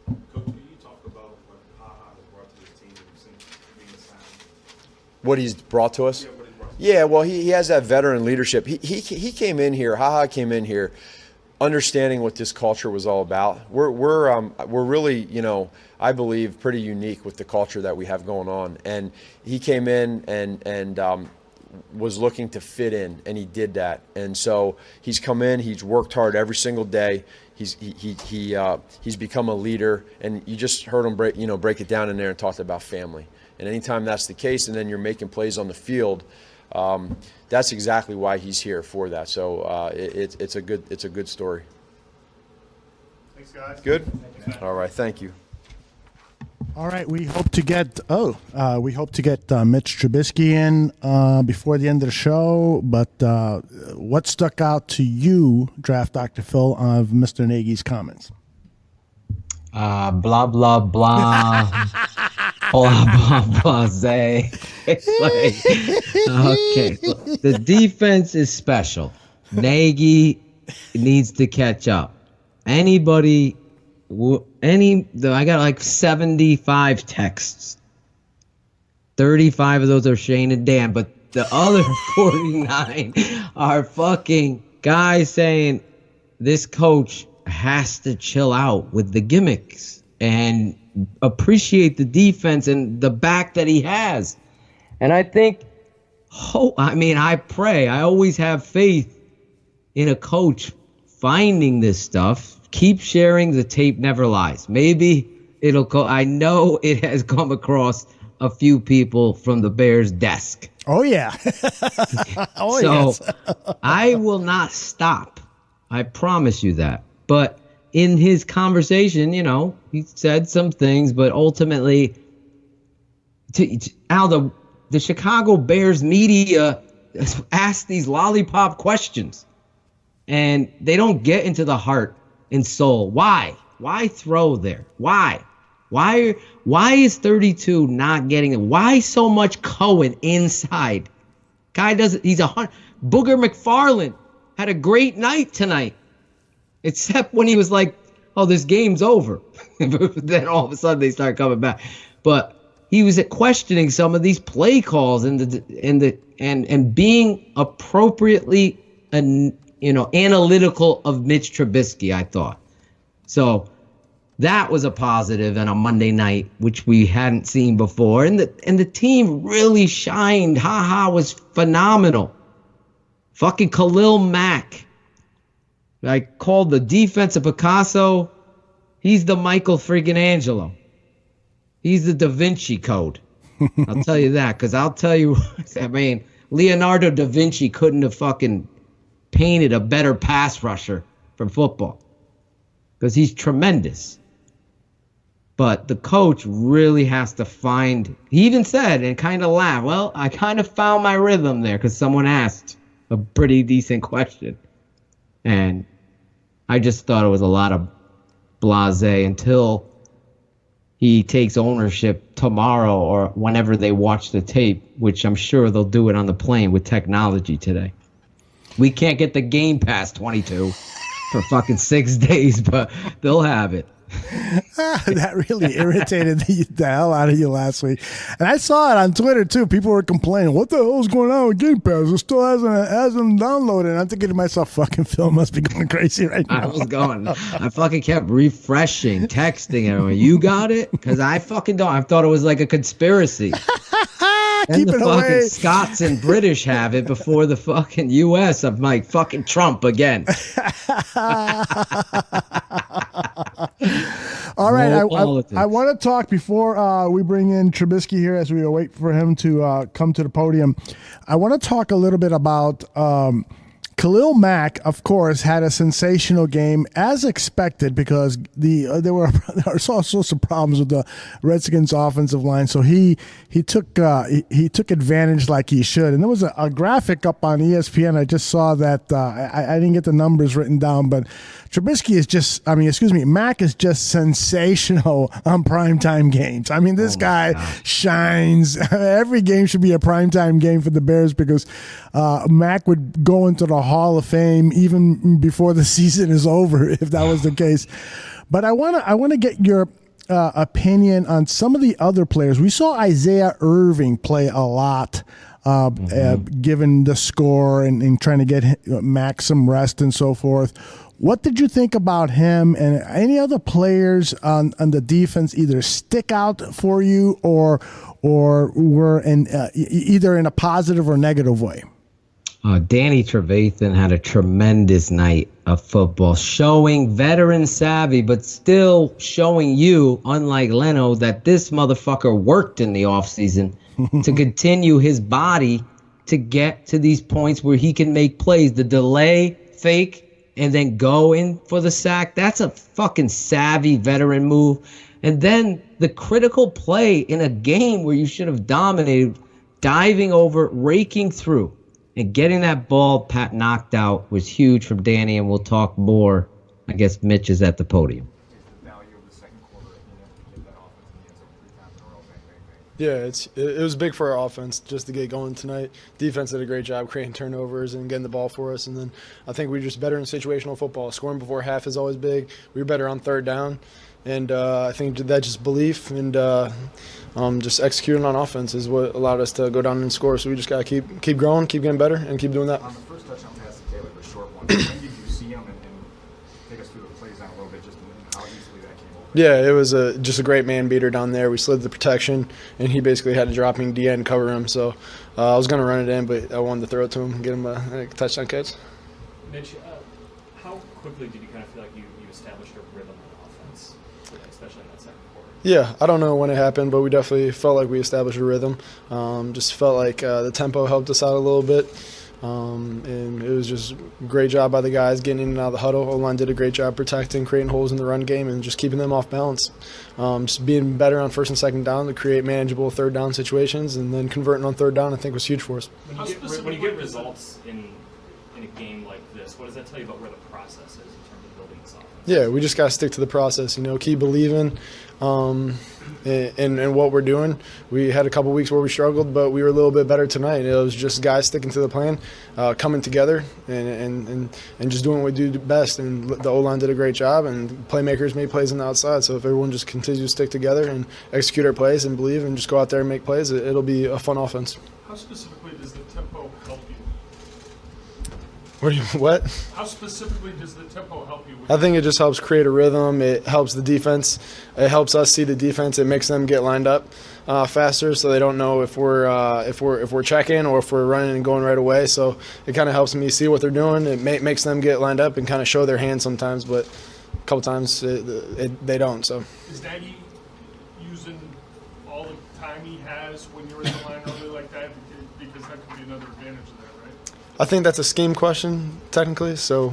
Coach, can you talk about what HaHa has brought to this team since being signed? What he's brought to us? Yeah, well, he has that veteran leadership. He came in here, HaHa came in here understanding what this culture was all about. We're really, I believe, pretty unique with the culture that we have going on. And he came in and was looking to fit in, and he did that. And so he's come in, he's worked hard every single day. He's become a leader, and you just heard him break it down in there and talked about family. And anytime that's the case, and then you're making plays on the field, that's exactly why he's here for that. So it's a good story. Thanks, guys. Good. All right. Thank you. All right, we hope to get Mitch Trubisky in before the end of the show. But what stuck out to you, Draft Dr. Phil, of Mr. Nagy's comments? Blah blah blah, blah blah blah. Say, it's like, okay, look, the defense is special. Nagy needs to catch up. I got like 75 texts. 35 of those are Shane and Dan, but the other 49 are fucking guys saying this coach has to chill out with the gimmicks and appreciate the defense and the back that he has. And I think, I pray, I always have faith in a coach finding this stuff. Keep sharing. The tape never lies. Maybe it'll go. I know it has come across a few people from the Bears desk. Oh, yeah. So I will not stop. I promise you that. But in his conversation, he said some things, but ultimately, Aldo, the Chicago Bears media ask these lollipop questions, and they don't get into the heart and soul. Why? Why throw there? Why? Why is 32 not getting it? Why so much Cohen inside? Guy doesn't. Booger McFarland had a great night tonight, except when he was like, "Oh, this game's over." Then all of a sudden they start coming back. But he was questioning some of these play calls and being appropriately analytical of Mitch Trubisky, I thought. So that was a positive on a Monday night, which we hadn't seen before. And the team really shined. Was phenomenal. Fucking Khalil Mack. I called the defensive Picasso. He's the Michael friggin' Angelo. He's the Da Vinci Code. I'll tell you that, because I'll tell you, Leonardo da Vinci couldn't have fucking painted a better pass rusher from football, because he's tremendous. But the coach really has to find, he even said and kind of laughed, well, I kind of found my rhythm there, because someone asked a pretty decent question. And I just thought it was a lot of blasé until he takes ownership tomorrow or whenever they watch the tape, which I'm sure they'll do it on the plane with technology today. We can't get the game past 22 for fucking 6 days, but they'll have it. That really irritated the hell out of you last week. And I saw it on Twitter, too. People were complaining, what the hell is going on with Game Pass? It still hasn't downloaded. And I'm thinking to myself, fucking Phil must be going crazy right now. I fucking kept refreshing, texting everyone. You got it? Because I fucking don't. I thought it was like a conspiracy. And the fucking Scots and British have it before the fucking U.S. of like fucking Trump again. All right, I want to talk before we bring in Trubisky here as we wait for him to come to the podium. I want to talk a little bit about Khalil Mack, of course, had a sensational game as expected, because there were also some problems with the Redskins offensive line. So he took advantage like he should. And there was a graphic up on ESPN. I just saw that. I didn't get the numbers written down, but Trubisky is Mack is just sensational on primetime games. I mean, this guy shines. Every game should be a primetime game for the Bears, because Mack would go into the Hall of Fame even before the season is over, if that was the case. But I want to get your opinion on some of the other players. We saw Isaiah Irving play a lot, given the score and trying to get Mack some rest and so forth. What did you think about him, and any other players on the defense either stick out for you or were either in a positive or negative way? Danny Trevathan had a tremendous night of football, showing veteran savvy, but still showing you, unlike Leno, that this motherfucker worked in the offseason to continue his body to get to these points where he can make plays. The delay, fake, and then go in for the sack, that's a fucking savvy veteran move. And then the critical play in a game where you should have dominated, diving over, raking through, and getting that ball knocked out was huge from Danny, and we'll talk more. I guess Mitch is at the podium. Yeah, it was big for our offense just to get going tonight. Defense did a great job creating turnovers and getting the ball for us. And then I think we were just better in situational football. Scoring before half is always big. We were better on third down. And I think that just belief and just executing on offense is what allowed us to go down and score. So we just got to keep growing, keep getting better, and keep doing that. On the first touchdown pass to Taylor, the short one, when did you see him and take us through the plays down a little bit, just how easily that came over? Yeah, it was just a great man beater down there. We slid the protection, and he basically had a dropping DN and cover him. So I was going to run it in, but I wanted to throw it to him and get him a touchdown catch. Mitch, how quickly did you kind of feel like you established a rhythm on offense, especially in that second quarter? Yeah, I don't know when it happened, but we definitely felt like we established a rhythm. Just felt like the tempo helped us out a little bit. And it was just a great job by the guys getting in and out of the huddle. O-line did a great job protecting, creating holes in the run game, and just keeping them off balance. Just being better on first and second down to create manageable third down situations, and then converting on third down I think was huge for us. When you get results in a game like this, what does that tell you about where the process is in terms of building this offense? Yeah, we just got to stick to the process, keep believing in what we're doing. We had a couple weeks where we struggled, but we were a little bit better tonight. It was just guys sticking to the plan, coming together, and just doing what we do best. And the O-line did a great job, and playmakers made plays on the outside. So if everyone just continues to stick together and execute our plays and believe and just go out there and make plays, it'll be a fun offense. How specifically does the tempo help you? What? How specifically does the tempo help you? I think it just helps create a rhythm. It helps the defense. It helps us see the defense. It makes them get lined up faster, so they don't know if we're checking or if we're running and going right away. So it kind of helps me see what they're doing. It makes them get lined up and kind of show their hand sometimes, but a couple times they don't. So is Nagy using all the time he has when you're in the line early like that? Because that could be another advantage of that, right? I think that's a scheme question technically. So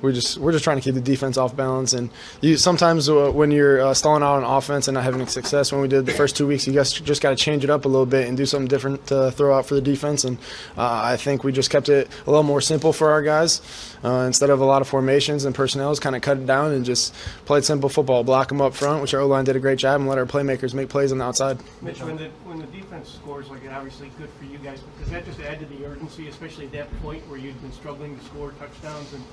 we're just trying to keep the defense off balance. And sometimes when you're stalling out on offense and not having success, when we did the first 2 weeks, you guys just got to change it up a little bit and do something different to throw out for the defense. And I think we just kept it a little more simple for our guys. Instead of a lot of formations and personnels, kind of cut it down and just played simple football, block them up front, which our O-line did a great job, and let our playmakers make plays on the outside. Mitch, when the defense scores like it, obviously good for you guys, because that just added to the urgency, especially at that point where you'd been struggling to score touchdowns and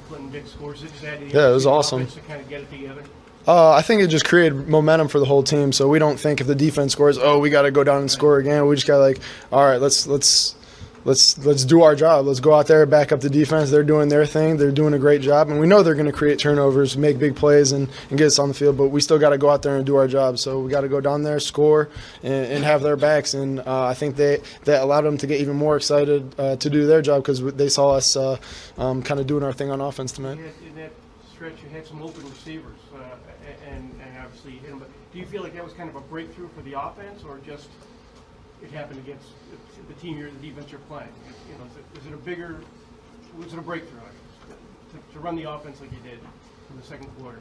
Clinton big scores. It just added to the it was awesome to kind of get it together. I think it just created momentum for the whole team. So we don't think if the defense scores, we got to go down and score again. We just got all right, let's do our job. Let's go out there, back up the defense. They're doing their thing. They're doing a great job, and we know they're going to create turnovers, make big plays, and get us on the field. But we still got to go out there and do our job. So we got to go down there, score, and have their backs. And I think that allowed them to get even more excited to do their job because they saw us kind of doing our thing on offense tonight. In that stretch, you had some open receivers, and obviously you hit them. But do you feel like that was kind of a breakthrough for the offense, or just it happened against the defense you're playing? Was it a breakthrough to run the offense like you did in the second quarter?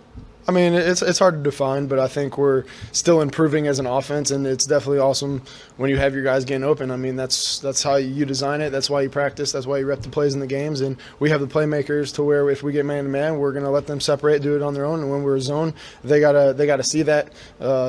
I mean, it's hard to define, but I think we're still improving as an offense, and it's definitely awesome when you have your guys getting open. I mean, that's how you design it. That's why you practice. That's why you rep the plays in the games, and we have the playmakers to where if we get man-to-man, we're going to let them separate, do it on their own, and when we're zone, they gotta see that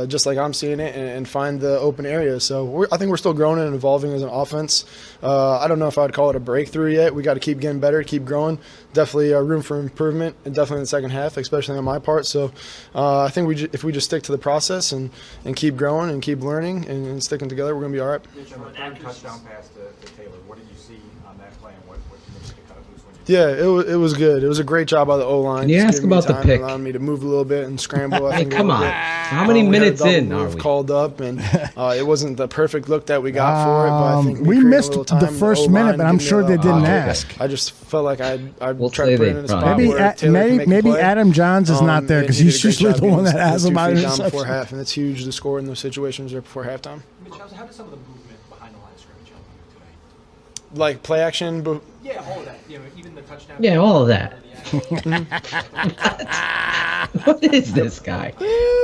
just like I'm seeing it and find the open areas. So I think we're still growing and evolving as an offense. I don't know if I would call it a breakthrough yet. We got to keep getting better, keep growing. Definitely room for improvement, and definitely in the second half, especially on my part. So I think if we just stick to the process and keep growing and keep learning and sticking together, we're going to be all right. Mitch, on the third touchdown pass to Taylor, what did you see on that play, and what you made to cut it loose when you it was good. It was a great job by the O-line. Can you ask about the pick? Allowing me to move a little bit and scramble. Hey, come on. How many minutes in are we? Called up, and it wasn't the perfect look that we got for it, but I think we missed the first minute, but I'm sure they didn't ask. I just felt like I We'll tried to put it in a spot where Taylor can make a maybe play. Adam Johns is not there because he's usually the one that asks about interception. Before interception. half, and it's huge to score in those situations right before halftime. Mitch, how did some of the movement behind the line of scrimmage help you today? Like play action, but Yeah, all of that. Even the touchdown. Yeah, all of that. What is this guy?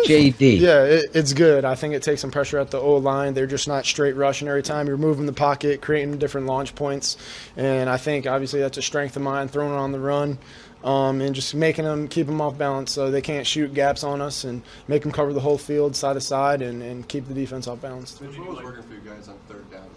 JD. Yeah, it's good. I think it takes some pressure at the O-line. They're just not straight rushing every time. You're moving the pocket, creating different launch points. And I think, obviously, that's a strength of mine, throwing it on the run and just making them keep them off balance so they can't shoot gaps on us and make them cover the whole field side to side and keep the defense off balance. What was working for you guys on third down tonight?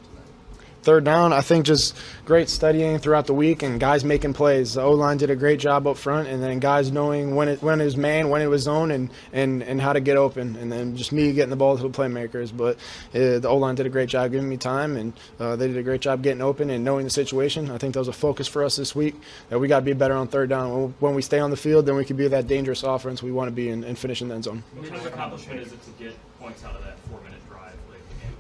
Third down, I think just great studying throughout the week and guys making plays. The O-line did a great job up front, and then guys knowing when it was man, when it was zone, and how to get open. And then just me getting the ball to the playmakers. But the O-line did a great job giving me time, and they did a great job getting open and knowing the situation. I think that was a focus for us this week, that we got to be better on third down. When we stay on the field, then we can be that dangerous offense we want to be and finish in the end zone. What kind of accomplishment is it to get points out of that 4-minute drive late in the game?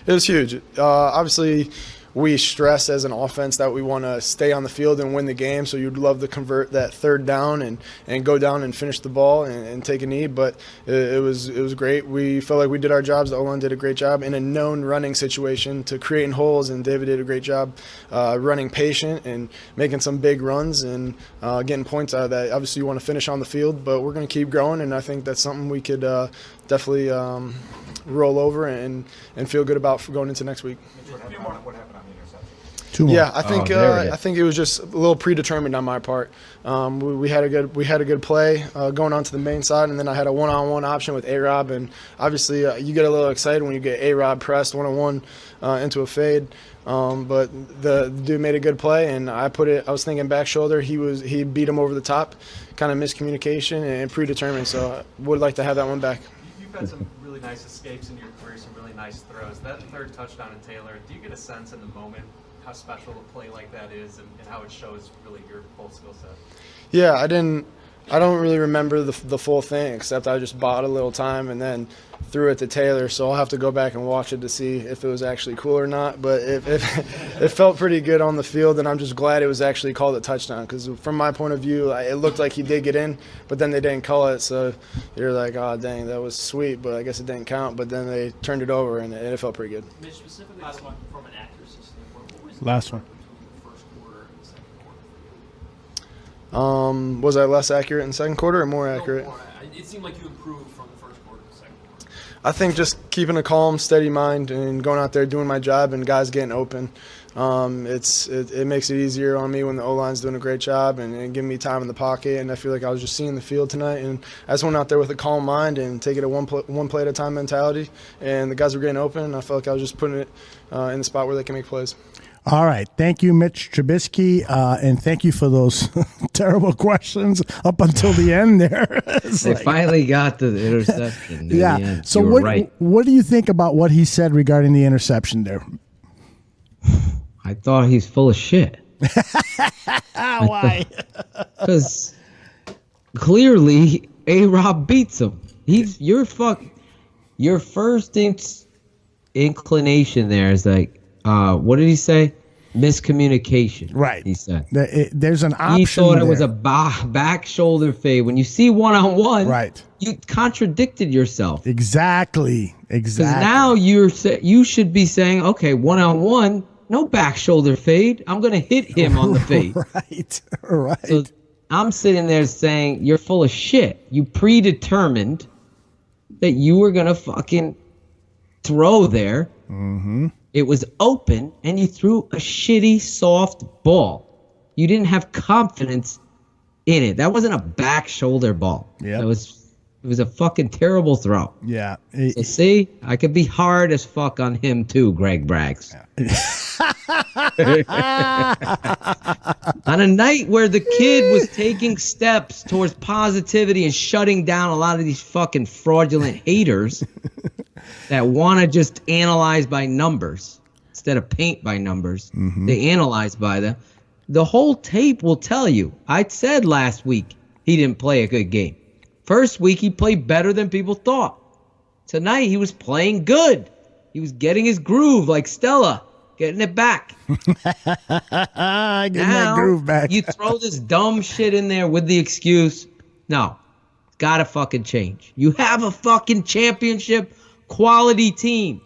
It was huge. Obviously, we stress as an offense that we want to stay on the field and win the game. So you'd love to convert that third down and go down and finish the ball and take a knee. But it was great. We felt like we did our jobs. The O-line did a great job in a known running situation to creating holes, and David did a great job running patient and making some big runs and getting points out of that. Obviously, you want to finish on the field, but we're going to keep growing, and I think that's something we could definitely roll over and feel good about for going into next week. What happened on the interception? Yeah, I think it was just a little predetermined on my part. We had a good play going on to the main side, and then I had a one-on-one option with A-Rob, and obviously you get a little excited when you get A-Rob pressed one-on-one into a fade. But the dude made a good play, and I was thinking back shoulder. He beat him over the top, kind of miscommunication and predetermined. So I would like to have that one back. You've had some really nice escapes in your career, some really nice throws. That third touchdown in Taylor, do you get a sense in the moment how special a play like that is and how it shows really your full skill set? Yeah, I don't really remember the full thing, except I just bought a little time and then threw it to Taylor. So I'll have to go back and watch it to see if it was actually cool or not. But it felt pretty good on the field, and I'm just glad it was actually called a touchdown, because from my point of view, it looked like he did get in, but then they didn't call it. So you're like, oh, dang, that was sweet, but I guess it didn't count. But then they turned it over, and it felt pretty good. Mitch, specifically from an accuracy standpoint, what was the Last one. difference between the first quarter and the second quarter? Was I less accurate in the second quarter or more accurate? No, more. It seemed like you improved from the first quarter to the second quarter. I think just keeping a calm, steady mind and going out there doing my job and guys getting open. It makes it easier on me when the O-line's doing a great job and giving me time in the pocket. And I feel like I was just seeing the field tonight. And I just went out there with a calm mind and take it a one play at a time mentality. And the guys were getting open, and I felt like I was just putting it in the spot where they can make plays. All right. Thank you, Mitch Trubisky, and thank you for those terrible questions up until the end there. They finally got to the interception. Yeah. The end. So you were right. what do you think about what he said regarding the interception there? I thought he's full of shit. Why? Because clearly A-Rob beats him. Your first inclination there is like, what did he say? Miscommunication. Right. He said. There's an option. He thought there. it was a back shoulder fade. When you see one-on-one, right, you contradicted yourself. Exactly. Because now you should be saying, okay, one-on-one, no back shoulder fade. I'm going to hit him on the fade. Right. So I'm sitting there saying, you're full of shit. You predetermined that you were going to fucking throw there. Mm-hmm. It was open, and you threw a shitty, soft ball. You didn't have confidence in it. That wasn't a back shoulder ball. Yeah. It was a fucking terrible throw. Yeah. So see, I could be hard as fuck on him too, Greg Braggs. On a night where the kid was taking steps towards positivity and shutting down a lot of these fucking fraudulent haters that want to just analyze by numbers instead of paint by numbers. Mm-hmm. They analyze by them. The whole tape will tell you. I said last week he didn't play a good game. First week he played better than people thought. Tonight he was playing good. He was getting his groove like Stella, getting it back. Getting that groove back. You throw this dumb shit in there with the excuse. No, it's gotta fucking change. You have a fucking championship quality team.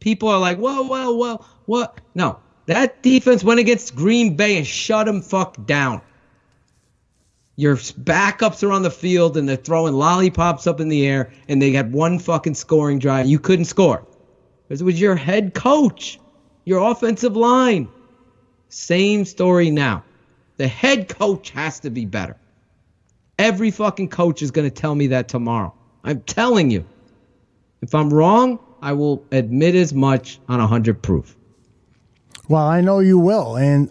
People are like, well, what? No, that defense went against Green Bay and shut them fuck down. Your backups are on the field and they're throwing lollipops up in the air and they got one fucking scoring drive. You couldn't score. Because it was your head coach, your offensive line. Same story now. The head coach has to be better. Every fucking coach is going to tell me that tomorrow. I'm telling you. If I'm wrong, I will admit as much on 100 proof. Well, I know you will. And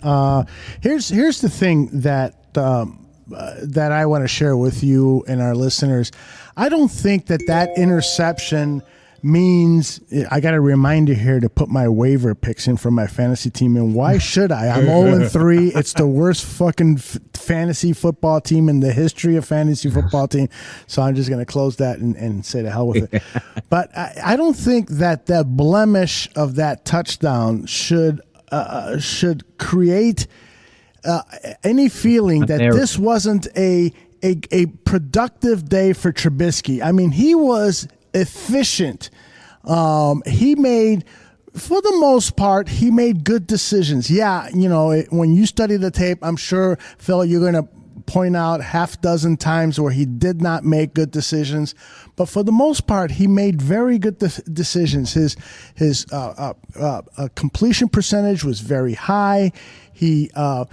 here's the thing that I want to share with you and our listeners. I don't think that interception means I got a reminder here to put my waiver picks in for my fantasy team. And why should I? I'm 0-3. It's the worst fucking fantasy football team in the history of fantasy football team. So I'm just going to close that and say to hell with it. But I don't think that the blemish of that touchdown should should create any feeling that this wasn't a productive day for Trubisky. I mean, he was efficient. He made, for the most part, he made good decisions. Yeah, when you study the tape, I'm sure, Phil, you're going to point out half dozen times where he did not make good decisions, but for the most part, he made very good decisions. His completion percentage was very high. The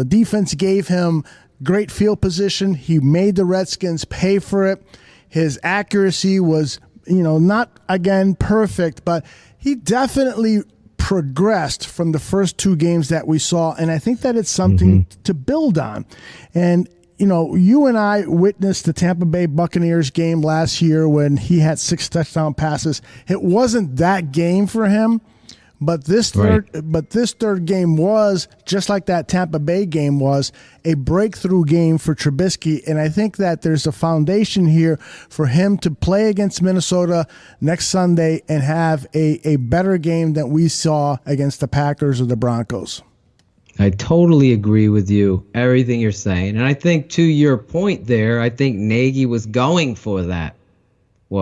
defense gave him great field position. He made the Redskins pay for it. His accuracy was, not again perfect, but he definitely progressed from the first two games that we saw, and I think that it's something to build on. And you and I witnessed the Tampa Bay Buccaneers game last year when he had 6 touchdown passes. It wasn't that game for him, but this third game was, just like that Tampa Bay game was, a breakthrough game for Trubisky. And I think that there's a foundation here for him to play against Minnesota next Sunday and have a better game than we saw against the Packers or the Broncos. I totally agree with you, everything you're saying. And I think to your point there, I think Nagy was going for that.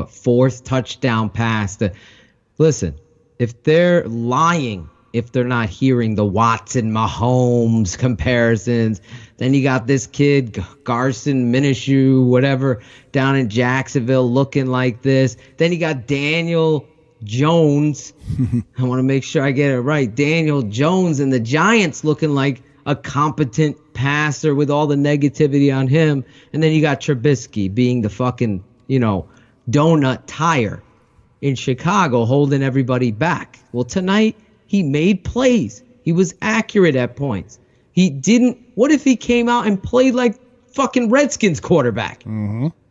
Fourth touchdown pass. Listen, if they're lying, if they're not hearing the Watson Mahomes comparisons, then you got this kid, Garson Minshew, whatever, down in Jacksonville looking like this. Then you got Daniel Jones. I want to make sure I get it right. Daniel Jones and the Giants looking like a competent passer with all the negativity on him. And then you got Trubisky being the fucking, donut tire in Chicago holding everybody back. Well, tonight he made plays. He was accurate at points. What if he came out and played like fucking Redskins quarterback?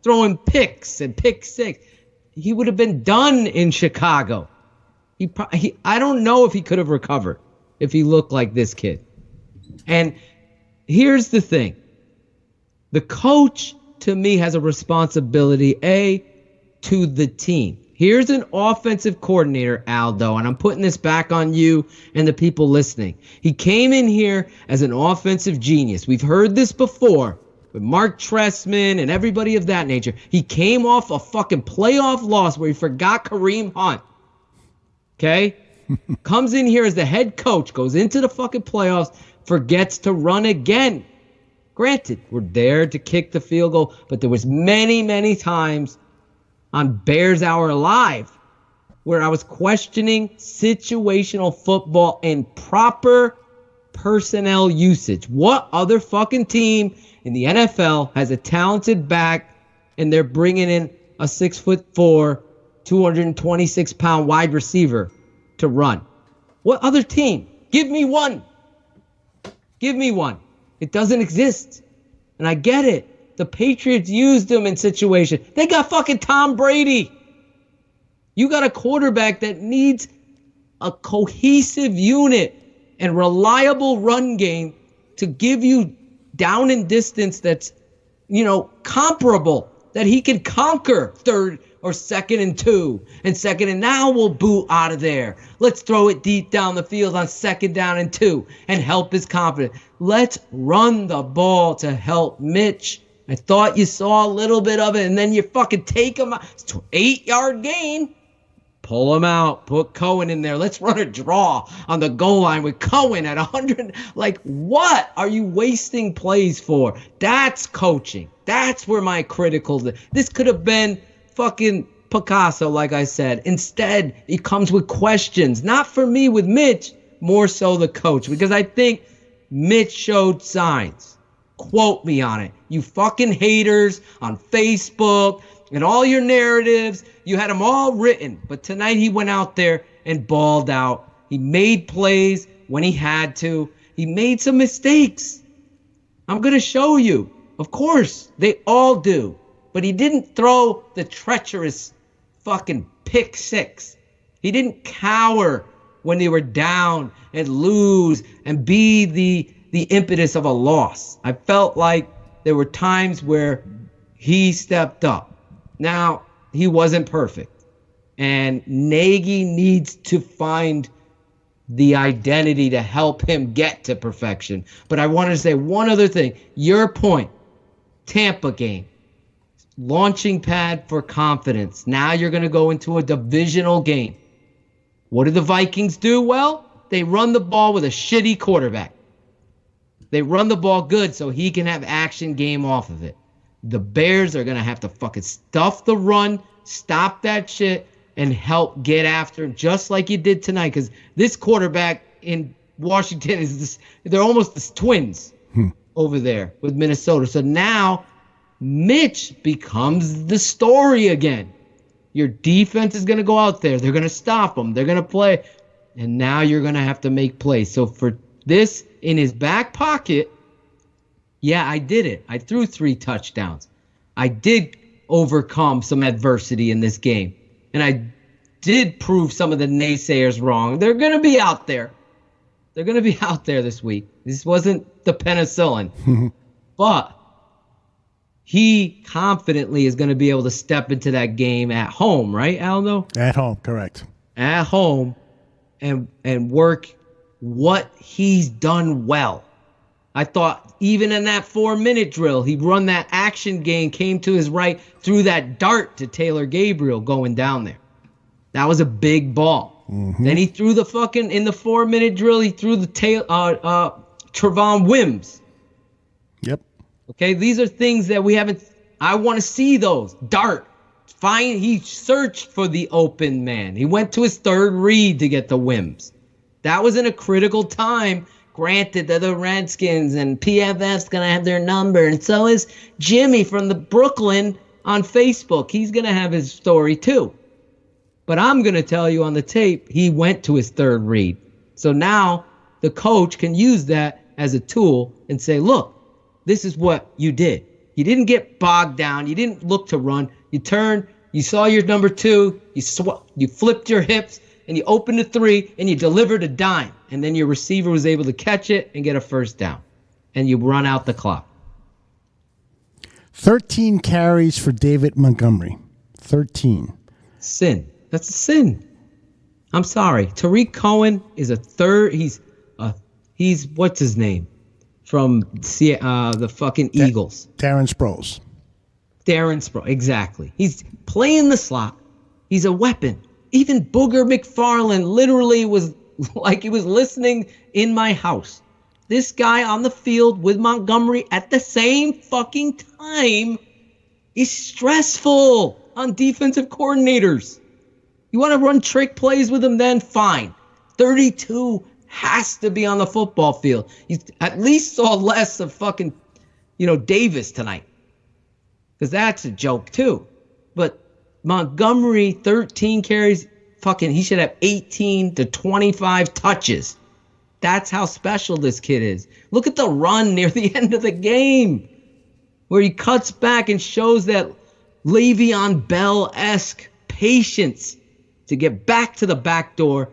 Throwing picks and pick six. He would have been done in Chicago. I don't know if he could have recovered if he looked like this kid. And here's the thing. The coach, to me, has a responsibility, to the team. Here's an offensive coordinator, Aldo, and I'm putting this back on you and the people listening. He came in here as an offensive genius. We've heard this before with Mark Trestman and everybody of that nature. He came off a fucking playoff loss where he forgot Kareem Hunt. Okay? Comes in here as the head coach, goes into the fucking playoffs, forgets to run again. Granted, we're there to kick the field goal, but there was many, many times on Bears Hour Live where I was questioning situational football and proper personnel usage. What other fucking team in the NFL has a talented back and they're bringing in a 6'4", 226-pound wide receiver to run? What other team? Give me one. Give me one. It doesn't exist. And I get it. The Patriots used him in situations. They got fucking Tom Brady. You got a quarterback that needs a cohesive unit and reliable run game to give you down and distance that's, comparable, that he can conquer third or 2nd and 2 and 2nd and now we'll boot out of there. Let's throw it deep down the field on 2nd down and 2 and help his confidence. Let's run the ball to help Mitch. I thought you saw a little bit of it, and then you fucking take him out. It's an 8-yard gain. Pull him out. Put Cohen in there. Let's run a draw on the goal line with Cohen at 100. Like, what are you wasting plays for? That's coaching. That's where my critical... This could have been fucking Picasso, like I said. Instead, it comes with questions. Not for me with Mitch, more so the coach. Because I think Mitch showed signs. Quote me on it. You fucking haters on Facebook and all your narratives, you had them all written. But tonight he went out there and balled out. He made plays when he had to. He made some mistakes. I'm going to show you. Of course, they all do. But he didn't throw the treacherous fucking pick six. He didn't cower when they were down and lose and be the impetus of a loss. I felt like there were times where he stepped up. Now, he wasn't perfect. And Nagy needs to find the identity to help him get to perfection. But I wanted to say one other thing. Your point, Tampa game, launching pad for confidence. Now you're going to go into a divisional game. What do the Vikings do? Well, they run the ball with a shitty quarterback. They run the ball good so he can have action game off of it. The Bears are going to have to fucking stuff the run, stop that shit, and help get after him just like you did tonight. Because this quarterback in Washington they're almost the twins over there with Minnesota. So now Mitch becomes the story again. Your defense is going to go out there. They're going to stop them. They're going to play. And now you're going to have to make plays. So for this in his back pocket, yeah, I did it. I threw 3 touchdowns. I did overcome some adversity in this game. And I did prove some of the naysayers wrong. They're going to be out there. They're going to be out there this week. This wasn't the penicillin. But he confidently is going to be able to step into that game at home, right, Aldo? At home, correct. At home and work what he's done well. I thought even in that 4-minute drill, he'd run that action game, came to his right, threw that dart to Taylor Gabriel going down there. That was a big ball. Then he threw the fucking, in the 4-minute drill, he threw the Trevon Wims. Yep. Okay, these are things that we haven't, I want to see those. Dart. He searched for the open man. He went to his third read to get the Wims. That was in a critical time. Granted, they're the Redskins and PFF's going to have their number. And so is Jimmy from the Brooklyn on Facebook. He's going to have his story too. But I'm going to tell you on the tape, he went to his third read. So now the coach can use that as a tool and say, look, this is what you did. You didn't get bogged down. You didn't look to run. You turned, you saw your number 2, you flipped your hips, and you opened a 3, and you delivered a dime. And then your receiver was able to catch it and get a first down. And you run out the clock. 13 carries for David Montgomery. 13. Sin. That's a sin. I'm sorry. Tariq Cohen is a third. He's what's his name? From the fucking Eagles. Darren Sproles. Darren Sproles. Exactly. He's playing the slot. He's a weapon. Even Booger McFarland literally was like he was listening in my house. This guy on the field with Montgomery at the same fucking time is stressful on defensive coordinators. You want to run trick plays with him then? Fine. 32 has to be on the football field. You at least saw less of fucking, Davis tonight. Because that's a joke too. But Montgomery, 13 carries, he should have 18 to 25 touches. That's how special this kid is. Look at the run near the end of the game where he cuts back and shows that Le'Veon Bell-esque patience to get back to the back door.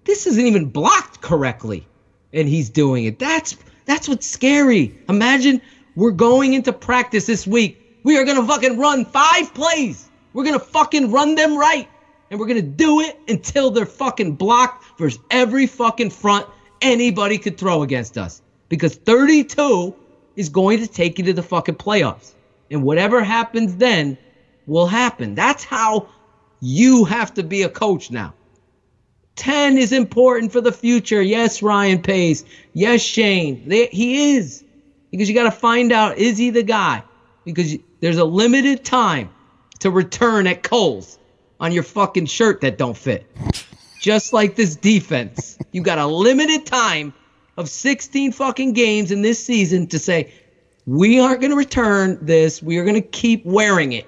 This isn't even blocked correctly, and he's doing it. That's what's scary. Imagine we're going into practice this week. We are going to fucking run 5 plays. We're going to fucking run them right. And we're going to do it until they're fucking blocked versus every fucking front anybody could throw against us. Because 32 is going to take you to the fucking playoffs. And whatever happens then will happen. That's how you have to be a coach now. 10 is important for the future. Yes, Ryan Pace. Yes, Shane. He is. Because you got to find out, is he the guy? Because there's a limited time to return at Kohl's on your fucking shirt that don't fit. Just like this defense. You got a limited time of 16 fucking games in this season to say, we aren't going to return this. We are going to keep wearing it.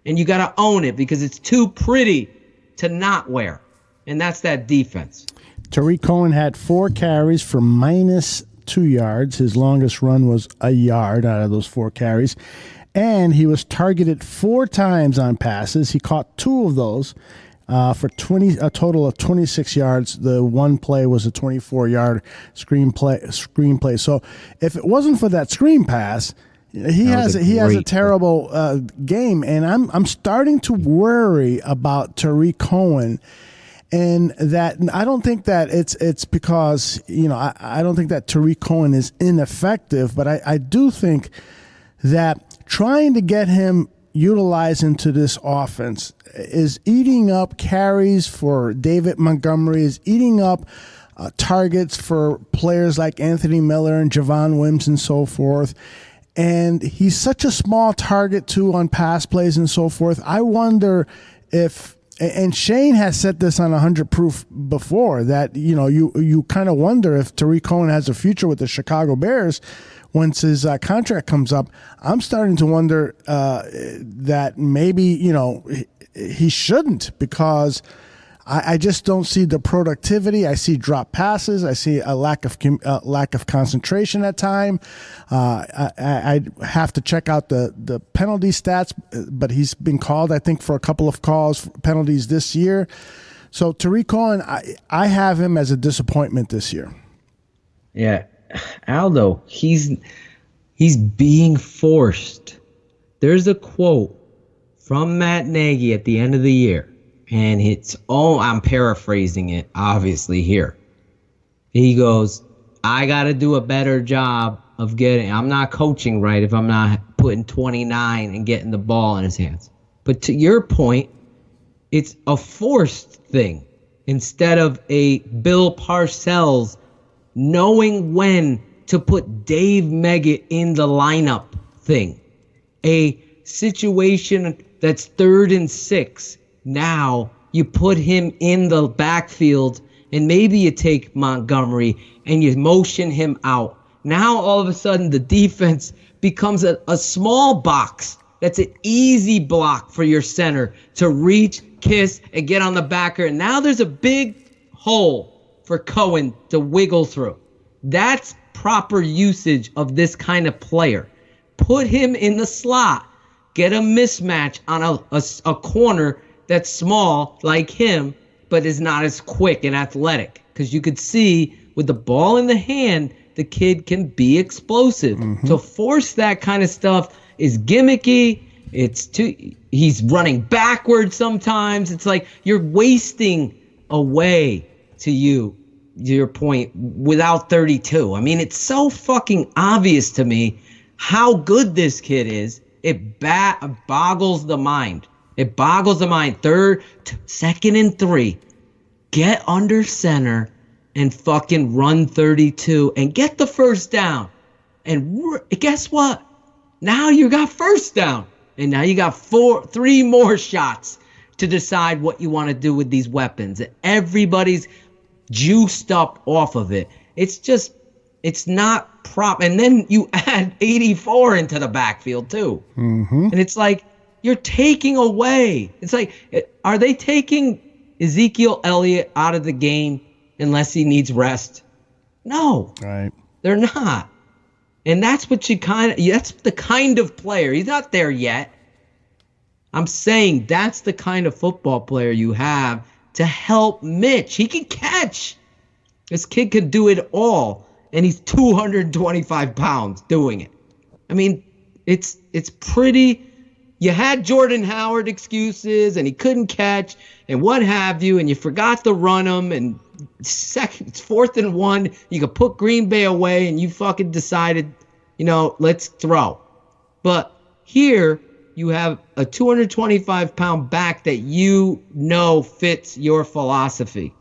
And you got to own it because it's too pretty to not wear. And that's that defense. Tariq Cohen had 4 carries for -2 yards. His longest run was a yard out of those 4 carries. And he was targeted 4 times on passes. He caught 2 of those for a total of 26 yards. The one play was a 24-yard screen play. So if it wasn't for that screen pass, he has a terrible game. And I'm starting to worry about Tariq Cohen And that I don't think that it's because, I don't think that Tariq Cohen is ineffective, but I do think that trying to get him utilized into this offense is eating up carries for David Montgomery, is eating up targets for players like Anthony Miller and Javon Wims and so forth. And he's such a small target, too, on pass plays and so forth. I wonder if, and Shane has said this on 100 Proof before, that, you kind of wonder if Tariq Cohen has a future with the Chicago Bears once his contract comes up. I'm starting to wonder that maybe, he shouldn't, because I just don't see the productivity. I see drop passes. I see a lack of concentration at time. I have to check out the penalty stats, but he's been called, I think, for a couple of penalties this year. So Tariq Cohen, I have him as a disappointment this year. Yeah, Aldo, he's being forced. There's a quote from Matt Nagy at the end of the year. And I'm paraphrasing it, obviously, here. He goes, I got to do a better job of I'm not coaching right if I'm not putting 29 and getting the ball in his hands. But to your point, it's a forced thing instead of a Bill Parcells knowing when to put Dave Meggett in the lineup thing. A situation that's 3rd and 6. Now you put him in the backfield, and maybe you take Montgomery and you motion him out. Now all of a sudden the defense becomes a small box that's an easy block for your center to reach, kiss, and get on the backer. And now there's a big hole for Cohen to wiggle through. That's proper usage of this kind of player. Put him in the slot. Get a mismatch on a corner that's small like him, but is not as quick and athletic. Because you could see with the ball in the hand, the kid can be explosive. To force that kind of stuff is gimmicky. He's running backwards sometimes. It's like you're wasting away to your point, without 32. I mean, it's so fucking obvious to me how good this kid is. It boggles the mind. It boggles the mind. 2nd and 3. Get under center and fucking run 32 and get the first down. And guess what? Now you got first down. And now you got 3 more shots to decide what you want to do with these weapons. Everybody's juiced up off of it. It's not prop. And then you add 84 into the backfield too. And it's like, you're taking away. It's like, are they taking Ezekiel Elliott out of the game unless he needs rest? No. Right. They're not. And that's what that's the kind of player. He's not there yet. I'm saying that's the kind of football player you have to help Mitch. He can catch. This kid could do it all. And he's 225 pounds doing it. I mean, it's pretty. You had Jordan Howard excuses, and he couldn't catch, and what have you, and you forgot to run him, and it's 4th and 1. You could put Green Bay away, and you fucking decided, let's throw. But here you have a 225-pound back that fits your philosophy,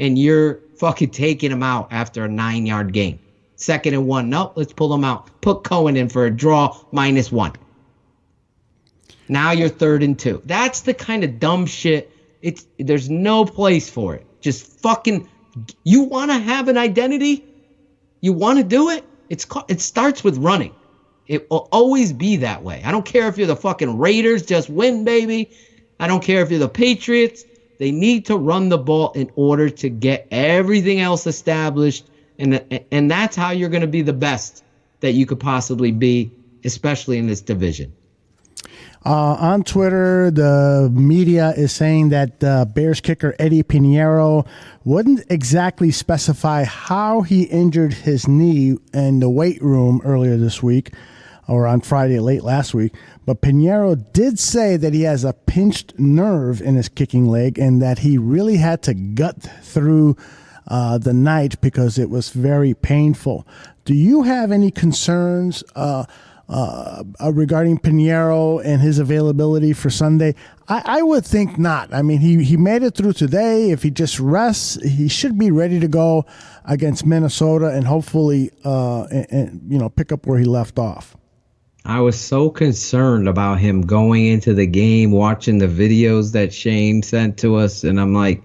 and you're fucking taking him out after a 9-yard gain. 2nd and 1. Nope, let's pull him out. Put Cohen in for a draw, -1. Now you're 3rd and 2. That's the kind of dumb shit. There's no place for it. Just fucking, you want to have an identity? You want to do it? It starts with running. It will always be that way. I don't care if you're the fucking Raiders, just win, baby. I don't care if you're the Patriots. They need to run the ball in order to get everything else established. And that's how you're going to be the best that you could possibly be, especially in this division. On Twitter, the media is saying that Bears kicker Eddie Pinheiro wouldn't exactly specify how he injured his knee in the weight room earlier this week. or on Friday late last week. But Pinheiro did say that he has a pinched nerve in his kicking leg and that he really had to gut through the night because it was very painful. Do you have any concerns regarding Pinheiro and his availability for Sunday? I would think not. I mean, he made it through today. If he just rests, he should be ready to go against Minnesota and hopefully, pick up where he left off. I was so concerned about him going into the game, watching the videos that Shane sent to us, and I'm like,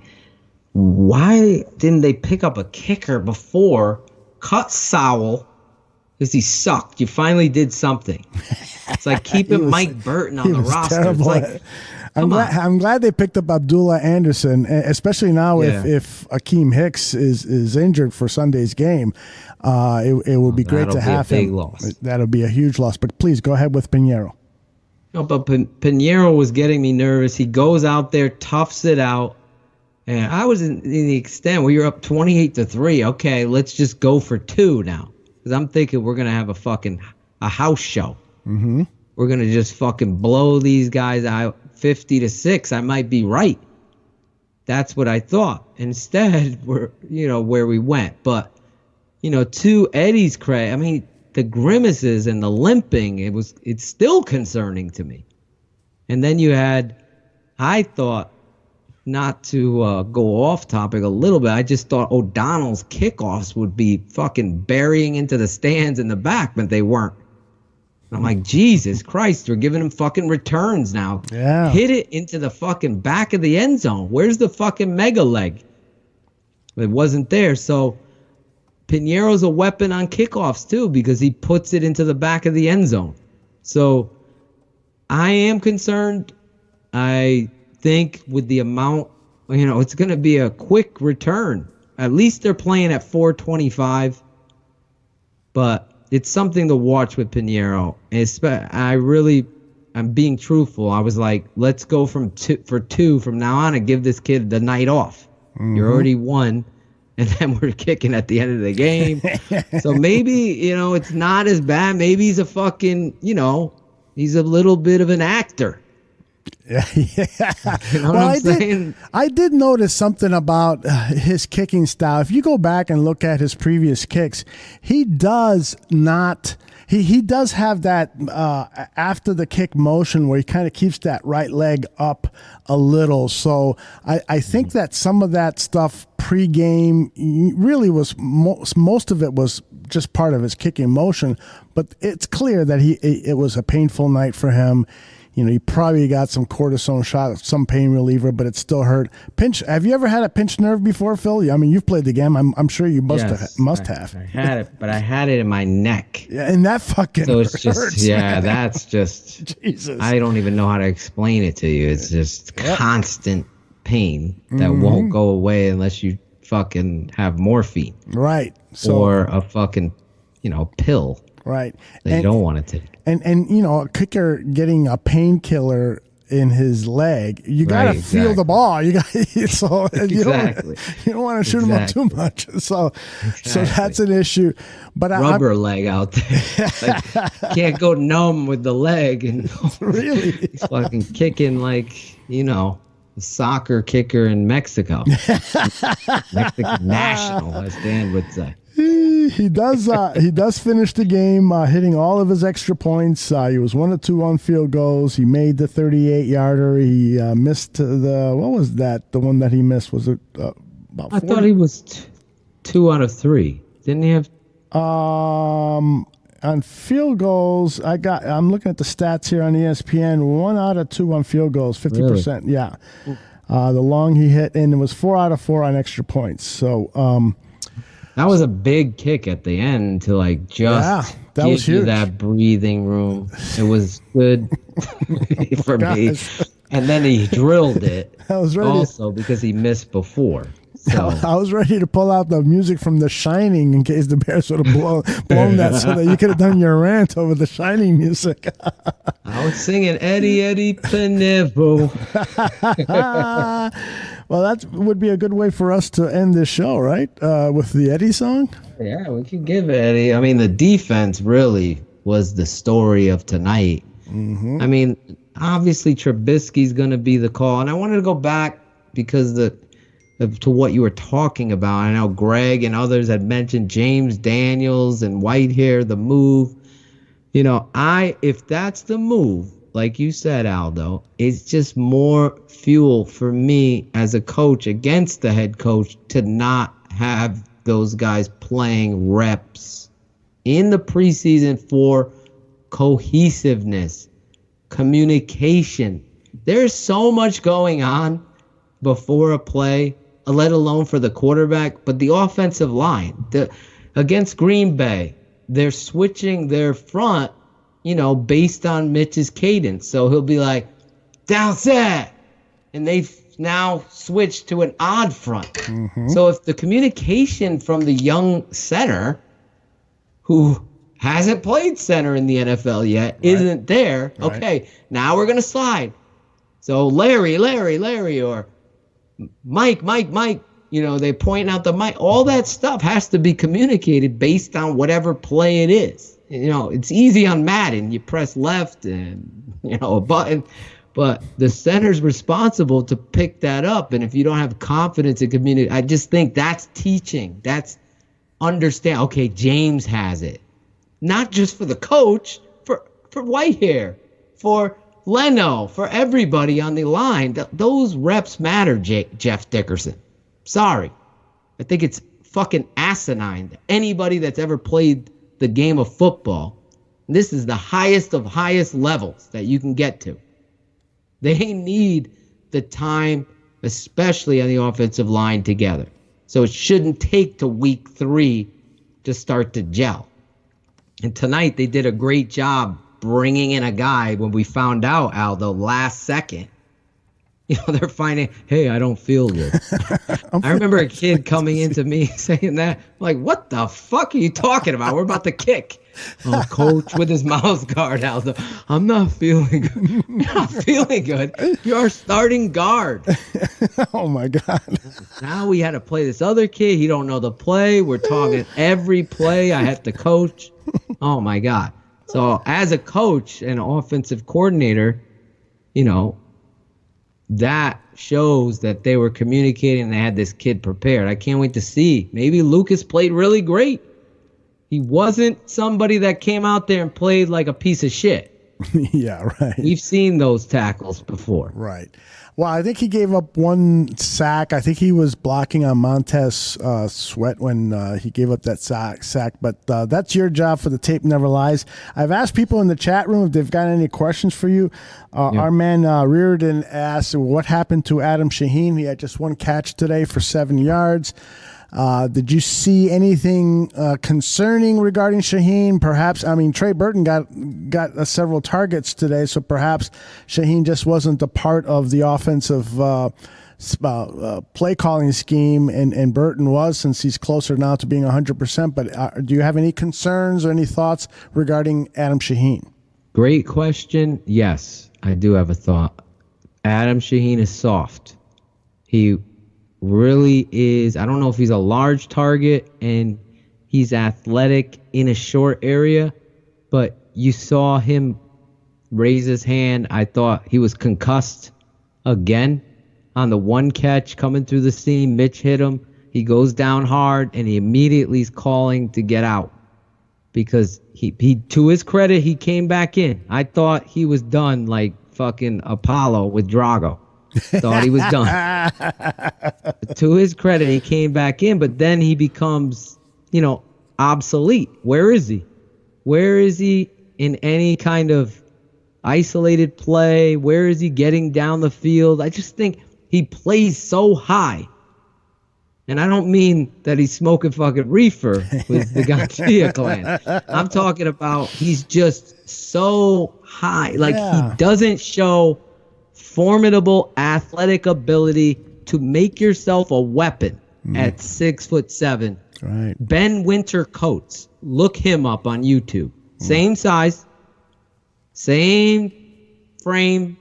why didn't they pick up a kicker before? Cut Sowell because he sucked. You finally did something. It's like keeping Mike Burton on the roster. It's like, I'm glad they picked up Abdullah Anderson, especially now if Akeem Hicks is injured for Sunday's game. It would be great to have him. Loss. That'll be a huge loss. But please go ahead with Pinheiro. No, but Pinheiro was getting me nervous. He goes out there, toughs it out. And I was in the extent where you're up 28-3. Okay, let's just go for 2 now. Because I'm thinking we're going to have a house show. Mm-hmm. We're going to just fucking blow these guys out 50-6. I might be right. That's what I thought. Instead, where we went. But, to Eddie's credit, I mean, the grimaces and the limping, it's still concerning to me. And then you had, I thought, not to go off topic a little bit, I just thought O'Donnell's kickoffs would be fucking burying into the stands in the back, but they weren't. I'm like, Jesus Christ, we're giving him fucking returns now. Yeah. Hit it into the fucking back of the end zone. Where's the fucking mega leg? It wasn't there. So Pinheiro's a weapon on kickoffs too because he puts it into the back of the end zone. So I am concerned. I think with the amount, it's going to be a quick return. At least they're playing at 425. But it's something to watch with Pinheiro. I'm being truthful. I was like, let's go for 2 from now on and give this kid the night off. Mm-hmm. You're already won. And then we're kicking at the end of the game. So maybe, it's not as bad. Maybe he's a fucking, he's a little bit of an actor. Yeah. You know what I'm saying? I did notice something about his kicking style. If you go back and look at his previous kicks, he does not. He does have that after the kick motion where he kind of keeps that right leg up a little. So I think that some of that stuff pregame really was most of it was just part of his kicking motion. But it's clear that it was a painful night for him. He probably got some cortisone shot, some pain reliever, but it still hurt. Have you ever had a pinched nerve before, Phil? I mean, you've played the game. I'm sure you must have. I had it, but I had it in my neck. Yeah, and that fucking so it's hurts, just man. That's just Jesus. I don't even know how to explain it to you. It's just constant pain that won't go away unless you fucking have morphine, right? Or a fucking pill, right? That you don't want to take. And a kicker getting a painkiller in his leg, you got to feel the ball. You got so you don't want to shoot him up too much. So that's an issue. But rubber leg out there, can't go numb with the leg, and really he's fucking kicking like a soccer kicker in Mexico, Mexican national, as Dan would say. He does finish the game hitting all of his extra points. He was 1 of 2 on field goals. He made the 38-yarder. He missed what was that? The one that he missed was it about 40? I thought he was 2 out of 3. Didn't he have? On field goals, I'm looking at the stats here on ESPN. 1 out of 2 on field goals, 50%. Really? Yeah. The long he hit, and it was 4 out of 4 on extra points. So. That was a big kick at the end to just give you that breathing room. It was good for me. And then he drilled it also because he missed before. So I was ready to pull out the music from The Shining in case the Bears would have blown that so that you could have done your rant over The Shining music. I was singing Eddie, Eddie Pinevo. Well, that would be a good way for us to end this show, right? With the Eddie song? Yeah, we could give Eddie. I mean, the defense really was the story of tonight. I mean, obviously Trubisky's going to be the call. And I wanted to go back because to what you were talking about. I know Greg and others had mentioned James Daniels and Whitehair, the move. You know, if that's the move, like you said, Aldo, it's just more fuel for me as a coach against the head coach to not have those guys playing reps in the preseason for cohesiveness, communication. There's so much going on before a play, let alone for the quarterback, but the offensive line. Against Green Bay, they're switching their front, based on Mitch's cadence. So he'll be like, down set, and they've now switched to an odd front. So if the communication from the young center, who hasn't played center in the NFL yet, isn't there, okay, now we're going to slide. So Larry, or Mike, they're pointing out the Mike. All that stuff has to be communicated based on whatever play it is. It's easy on Madden. You press left and, a button. But the center's responsible to pick that up. And if you don't have confidence in community, I just think that's teaching. That's understand. Okay, James has it. Not just for the coach, for Whitehair, for Leno, for everybody on the line. Those reps matter, Jeff Dickerson. Sorry. I think it's fucking asinine. Anybody that's ever played the game of football, this is the highest of highest levels that you can get to. They need the time, especially on the offensive line, together. So it shouldn't take to week 3 to start to gel. And tonight they did a great job bringing in a guy when we found out, Aldo, last second. They're finding, hey, I don't feel good. I remember a kid coming into me saying that. I'm like, what the fuck are you talking about? We're about to kick. Oh, coach with his mouth guard, Aldo. I'm not feeling good. You're not feeling good. You're our starting guard. Oh, my God. Now we had to play this other kid. He don't know the play. We're talking every play. I have to coach. Oh, my God. So as a coach and offensive coordinator, that shows that they were communicating and they had this kid prepared. I can't wait to see. Maybe Lucas played really great. He wasn't somebody that came out there and played like a piece of shit. Yeah, right. We've seen those tackles before. Right. Well, I think he gave up one sack. I think he was blocking on Montez Sweat when he gave up that sack. But that's your job for the tape never lies. I've asked people in the chat room if they've got any questions for you. Our man Reardon asked what happened to Adam Shaheen. He had just one catch today for 7 yards. Did you see anything concerning regarding Shaheen? Perhaps, Trey Burton got several targets today, so perhaps Shaheen just wasn't a part of the offensive play calling scheme, and Burton was, since he's closer now to being 100%. But do you have any concerns or any thoughts regarding Adam Shaheen? Great question. Yes, I do have a thought. Adam Shaheen is soft. He really is. I don't know if he's a large target and he's athletic in a short area, but you saw him raise his hand. I thought he was concussed again on the one catch coming through the seam. Mitch hit him. He goes down hard and he immediately is calling to get out because he to his credit, he came back in. I thought he was done like fucking Apollo with Drago. Thought he was done. To his credit, he came back in, but then he becomes, obsolete. Where is he? Where is he in any kind of isolated play? Where is he getting down the field? I just think he plays so high. And I don't mean that he's smoking fucking reefer with the Gandia clan. I'm talking about he's just so high. Like, he doesn't show formidable athletic ability to make yourself a weapon at 6'7". Right. Ben Winter Coates. Look him up on YouTube. Same size, same frame.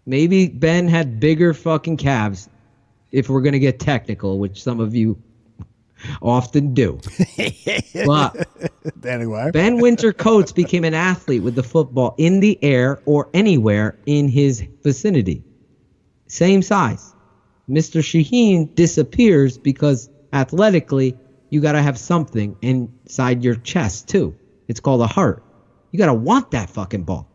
Maybe Ben had bigger fucking calves, if we're going to get technical, which some of you often do. But anyway, Ben Winter-Coates became an athlete with the football in the air or anywhere in his vicinity. Same size. Mr. Shaheen disappears because athletically, you got to have something inside your chest, too. It's called a heart. You got to want that fucking ball.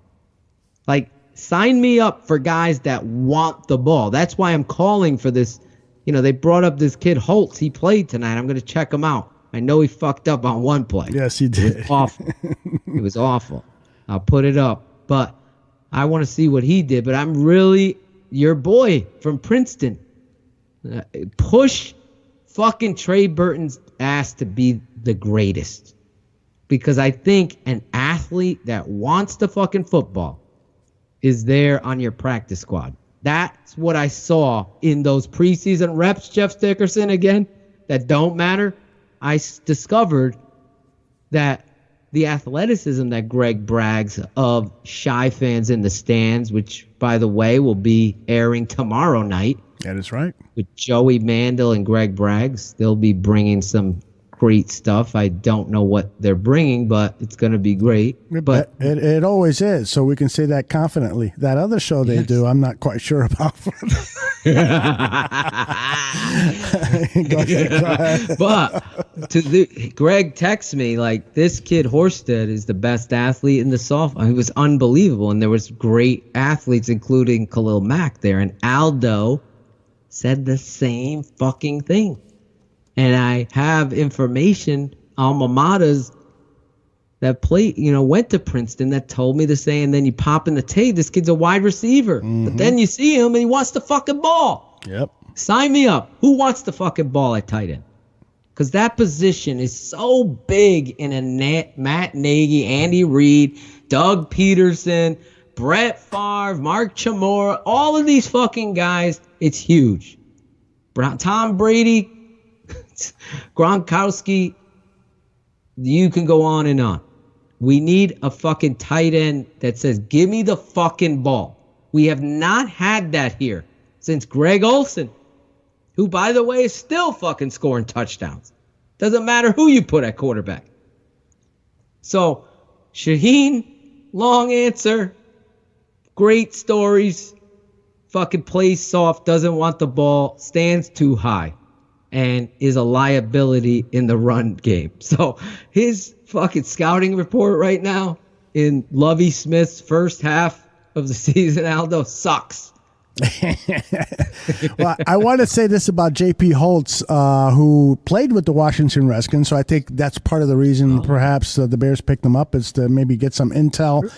Like, sign me up for guys that want the ball. That's why I'm calling for this. You know, they brought up this kid Holtz. He played tonight. I'm going to check him out. I know he fucked up on one play. Yes, he did. It was awful. It was awful. I'll put it up. But I want to see what he did. But I'm really your boy from Princeton. Push fucking Trey Burton's ass to be the greatest. Because I think an athlete that wants the fucking football is there on your practice squad. That's what I saw in those preseason reps, Jeff Dickerson, again, that don't matter. I discovered that the athleticism that Greg brags of Shy fans in the stands, which, by the way, will be airing tomorrow night. That is right. With Joey Mandel and Greg Braggs. They'll be bringing some great stuff. I don't know what they're bringing, but it's going to be great. But it always is, so we can say that confidently. That other show they do, I'm not quite sure about. Go ahead. But Greg texts me like, this kid Horsted is the best athlete in the softball. He was unbelievable, and there was great athletes, including Khalil Mack there, and Aldo said the same fucking thing. And I have information, alma maters that went to Princeton that told me the same. And then you pop in the tape, this kid's a wide receiver. Mm-hmm. But then you see him and he wants the fucking ball. Yep. Sign me up. Who wants the fucking ball at tight end? Because that position is so big in a Matt Nagy, Andy Reid, Doug Peterson, Brett Favre, Mark Chamorro, all of these fucking guys, it's huge. Tom Brady, Gronkowski, you can go on and on. We need a fucking tight end that says, give me the fucking ball. We have not had that here since Greg Olsen, who, by the way, is still fucking scoring touchdowns. Doesn't matter who you put at quarterback. So, Shaheen, long answer, great stories, fucking plays soft, doesn't want the ball, stands too high, and is a liability in the run game. So his fucking scouting report right now in Lovie Smith's first half of the season, Aldo, sucks. Well, I want to say this about J.P. Holtz, who played with the Washington Redskins. So I think that's part of the reason perhaps the Bears picked him up, is to maybe get some intel.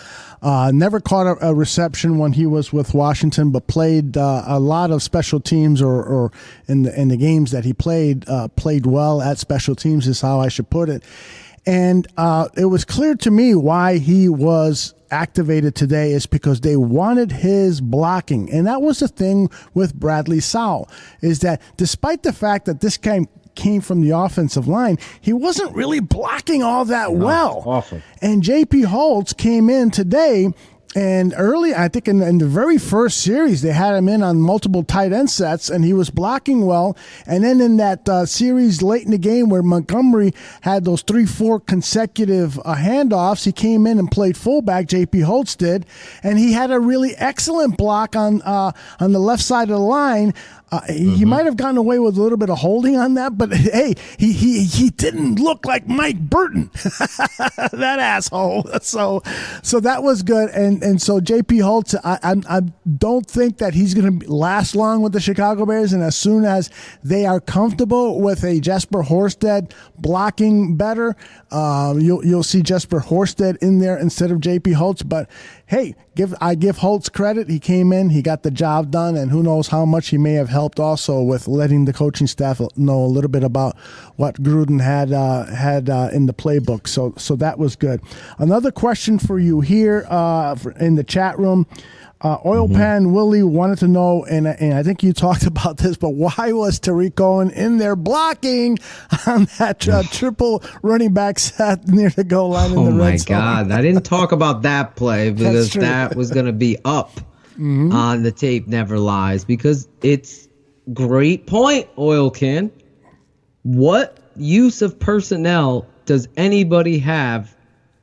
Never caught a reception when he was with Washington, but played a lot of special teams, or in the games that he played well at special teams is how I should put it. And it was clear to me why he was activated today is because they wanted his blocking. And that was the thing with Bradley Sowell, is that despite the fact that this came from the offensive line, he wasn't really blocking all that well. Awful. And J.P. Holtz came in today, and early, I think in the very first series, they had him in on multiple tight end sets, and he was blocking well. And then in that series late in the game where Montgomery had those 3-4 consecutive handoffs, he came in and played fullback, J.P. Holtz did, and he had a really excellent block on the left side of the line. He might have gotten away with a little bit of holding on that, but hey, he didn't look like Mike Burton, that asshole. So that was good, and so J.P. Holtz, I don't think that he's going to last long with the Chicago Bears, and as soon as they are comfortable with a Jesper Horsted blocking better, you'll see Jesper Horsted in there instead of J.P. Holtz. But hey, I give Holtz credit. He came in, he got the job done, and who knows how much he may have helped also with letting the coaching staff know a little bit about what Gruden had in the playbook. So that was good. Another question for you here in the chat room. Oil Pan Willie wanted to know, and I think you talked about this, but why was Tariq Cohen in there blocking on that triple running back set near the goal line in the red zone? Oh, my God. I didn't talk about that play because that was going to be up on the tape never lies, because it's great point, Oil Can. What use of personnel does anybody have?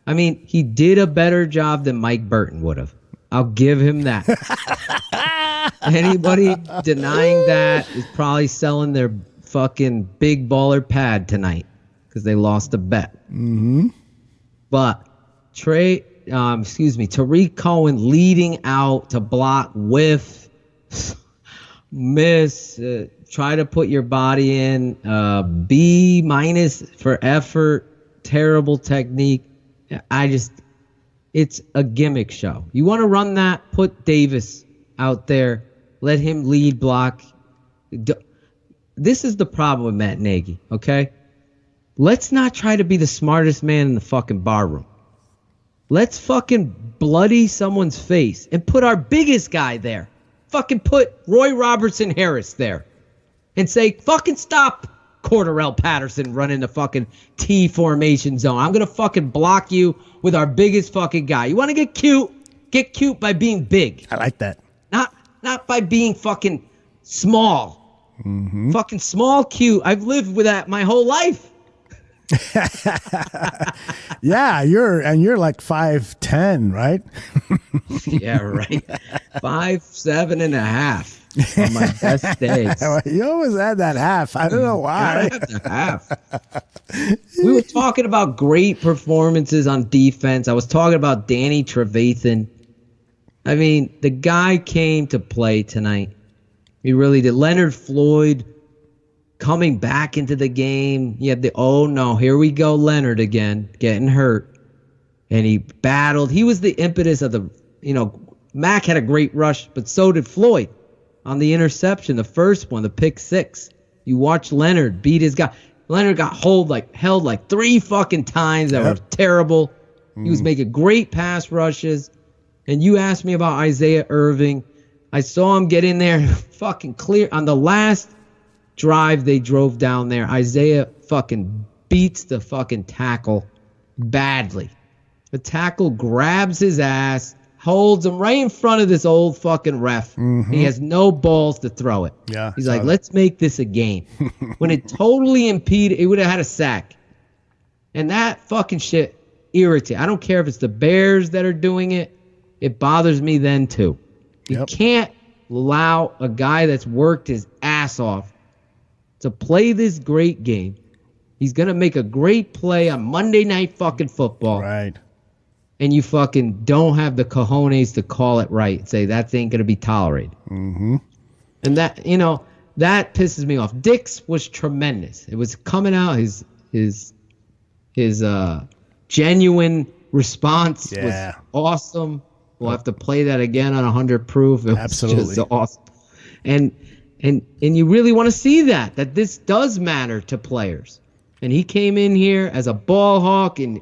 I mean, he did a better job than Mike Burton would have. I'll give him that. Anybody denying that is probably selling their fucking big baller pad tonight because they lost a bet. Mm-hmm. But Tariq Cohen leading out to block, whiff, miss, try to put your body in, B- for effort, terrible technique. It's a gimmick show. You want to run that? Put Davis out there. Let him lead block. This is the problem with Matt Nagy, okay? Let's not try to be the smartest man in the fucking bar room. Let's fucking bloody someone's face and put our biggest guy there. Fucking put Roy Robertson Harris there. And say, fucking stop Cordarrelle Patterson running the fucking T formation zone. I'm going to fucking block you with our biggest fucking guy. You want to get cute? Get cute by being big. I like that. Not by being fucking small. Mm-hmm. Fucking small, cute. I've lived with that my whole life. Yeah, you're like 5'10", right? Yeah, right. 5'7.5" on my best days. You always had that half. I don't know why. I have the half. We were talking about great performances on defense. I was talking about Danny Trevathan. I mean, the guy came to play tonight. He really did. Leonard Floyd coming back into the game. You had here we go, Leonard again, getting hurt. And he battled. He was the impetus of Mac had a great rush, but so did Floyd on the interception, the first one, the pick six. You watch Leonard beat his guy. Leonard got held like 3 fucking times that were terrible. He was making great pass rushes. And you asked me about Isaiah Irving. I saw him get in there fucking clear. On the last drive they drove down there, Isaiah fucking beats the fucking tackle badly. The tackle grabs his ass, holds him right in front of this old fucking ref. Mm-hmm. He has no balls to throw it. Yeah, he's like, let's make this a game. When it totally impeded, it would have had a sack. And that fucking shit irritates. I don't care if it's the Bears that are doing it. It bothers me then too. You can't allow a guy that's worked his ass off to play this great game. He's going to make a great play on Monday Night fucking Football. Right. And you fucking don't have the cojones to call it right. Say that ain't going to be tolerated. Mm-hmm. And that, that pisses me off. Dix was tremendous. It was coming out. His genuine response was awesome. We'll have to play that again on 100 proof. It was just awesome. And you really want to see that this does matter to players. And he came in here as a ball hawk, and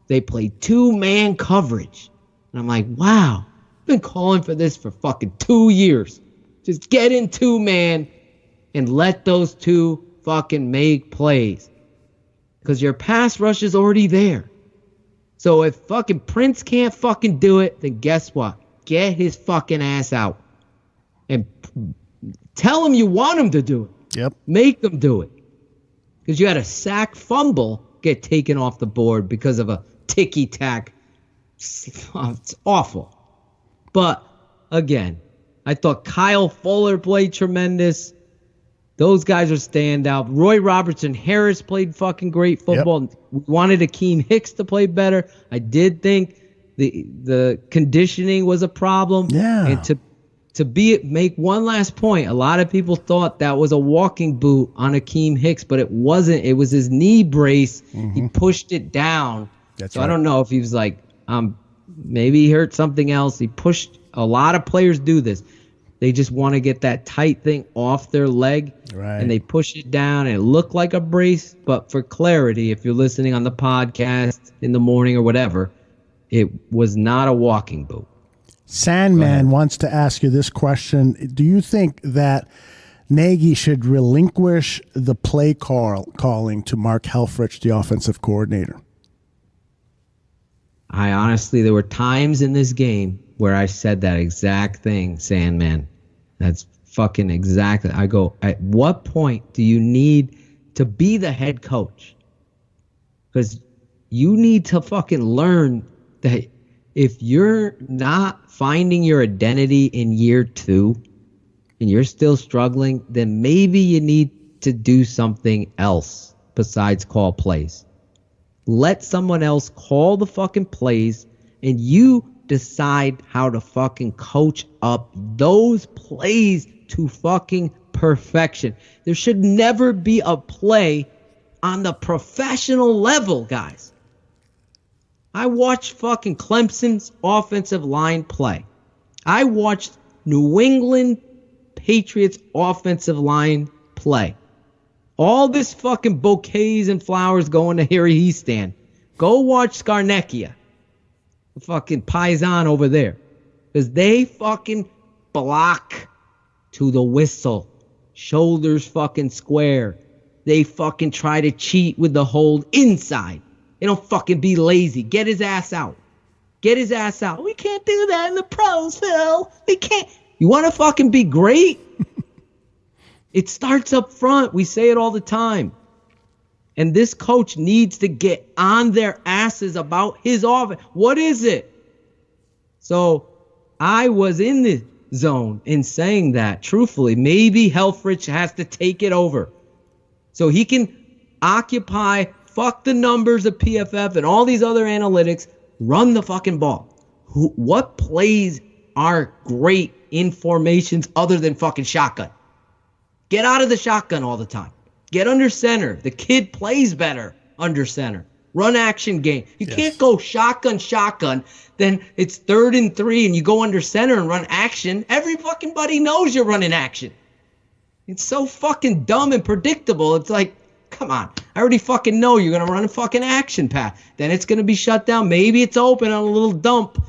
they played 2-man coverage. And I'm like, wow, I've been calling for this for fucking 2 years. Just get in 2-man and let those two fucking make plays. Because your pass rush is already there. So if fucking Prince can't fucking do it, then guess what? Get his fucking ass out. And tell him you want him to do it. Yep. Make them do it. Because you had a sack fumble get taken off the board because of a ticky-tack. It's awful. But, again, I thought Kyle Fuller played tremendous. Those guys are standout. Roy Robertson Harris played fucking great football. Yep. We wanted Akeem Hicks to play better. I did think the conditioning was a problem. Yeah. And make one last point, a lot of people thought that was a walking boot on Akeem Hicks, but it wasn't. It was his knee brace. Mm-hmm. He pushed it down. That's right. I don't know if he was like, maybe he hurt something else. He pushed. A lot of players do this. They just want to get that tight thing off their leg, and they push it down, and it looked like a brace. But for clarity, if you're listening on the podcast in the morning or whatever, it was not a walking boot. Sandman wants to ask you this question. Do you think that Nagy should relinquish the play calling to Mark Helfrich, the offensive coordinator? I honestly, there were times in this game where I said that exact thing, Sandman. That's fucking exactly. I go, at what point do you need to be the head coach. Because you need to fucking learn that if you're not finding your identity in year 2 and you're still struggling, then maybe you need to do something else besides call plays. Let someone else call the fucking plays and you decide how to fucking coach up those plays to fucking perfection. There should never be a play on the professional level, guys. I watched fucking Clemson's offensive line play. I watched New England Patriots offensive line play. All this fucking bouquets and flowers going to Harry Heastan. Go watch Scarnecchia. The fucking paisan over there. Because they fucking block to the whistle. Shoulders fucking square. They fucking try to cheat with the hold inside. They don't fucking be lazy. Get his ass out. Get his ass out. We can't do that in the pros, Phil. We can't. You want to fucking be great? It starts up front. We say it all the time. And this coach needs to get on their asses about his offense. What is it? So I was in the zone in saying that, truthfully. Maybe Helfrich has to take it over so he can occupy, fuck the numbers of PFF and all these other analytics, run the fucking ball. What plays are great in formations other than fucking shotgun? Get out of the shotgun all the time. Get under center. The kid plays better under center. Run action game. You can't go shotgun, then it's 3rd and 3 and you go under center and run action. Every fucking buddy knows you're running action. It's so fucking dumb and predictable. It's like, come on. I already fucking know you're going to run a fucking action pass. Then it's going to be shut down. Maybe it's open on a little dump.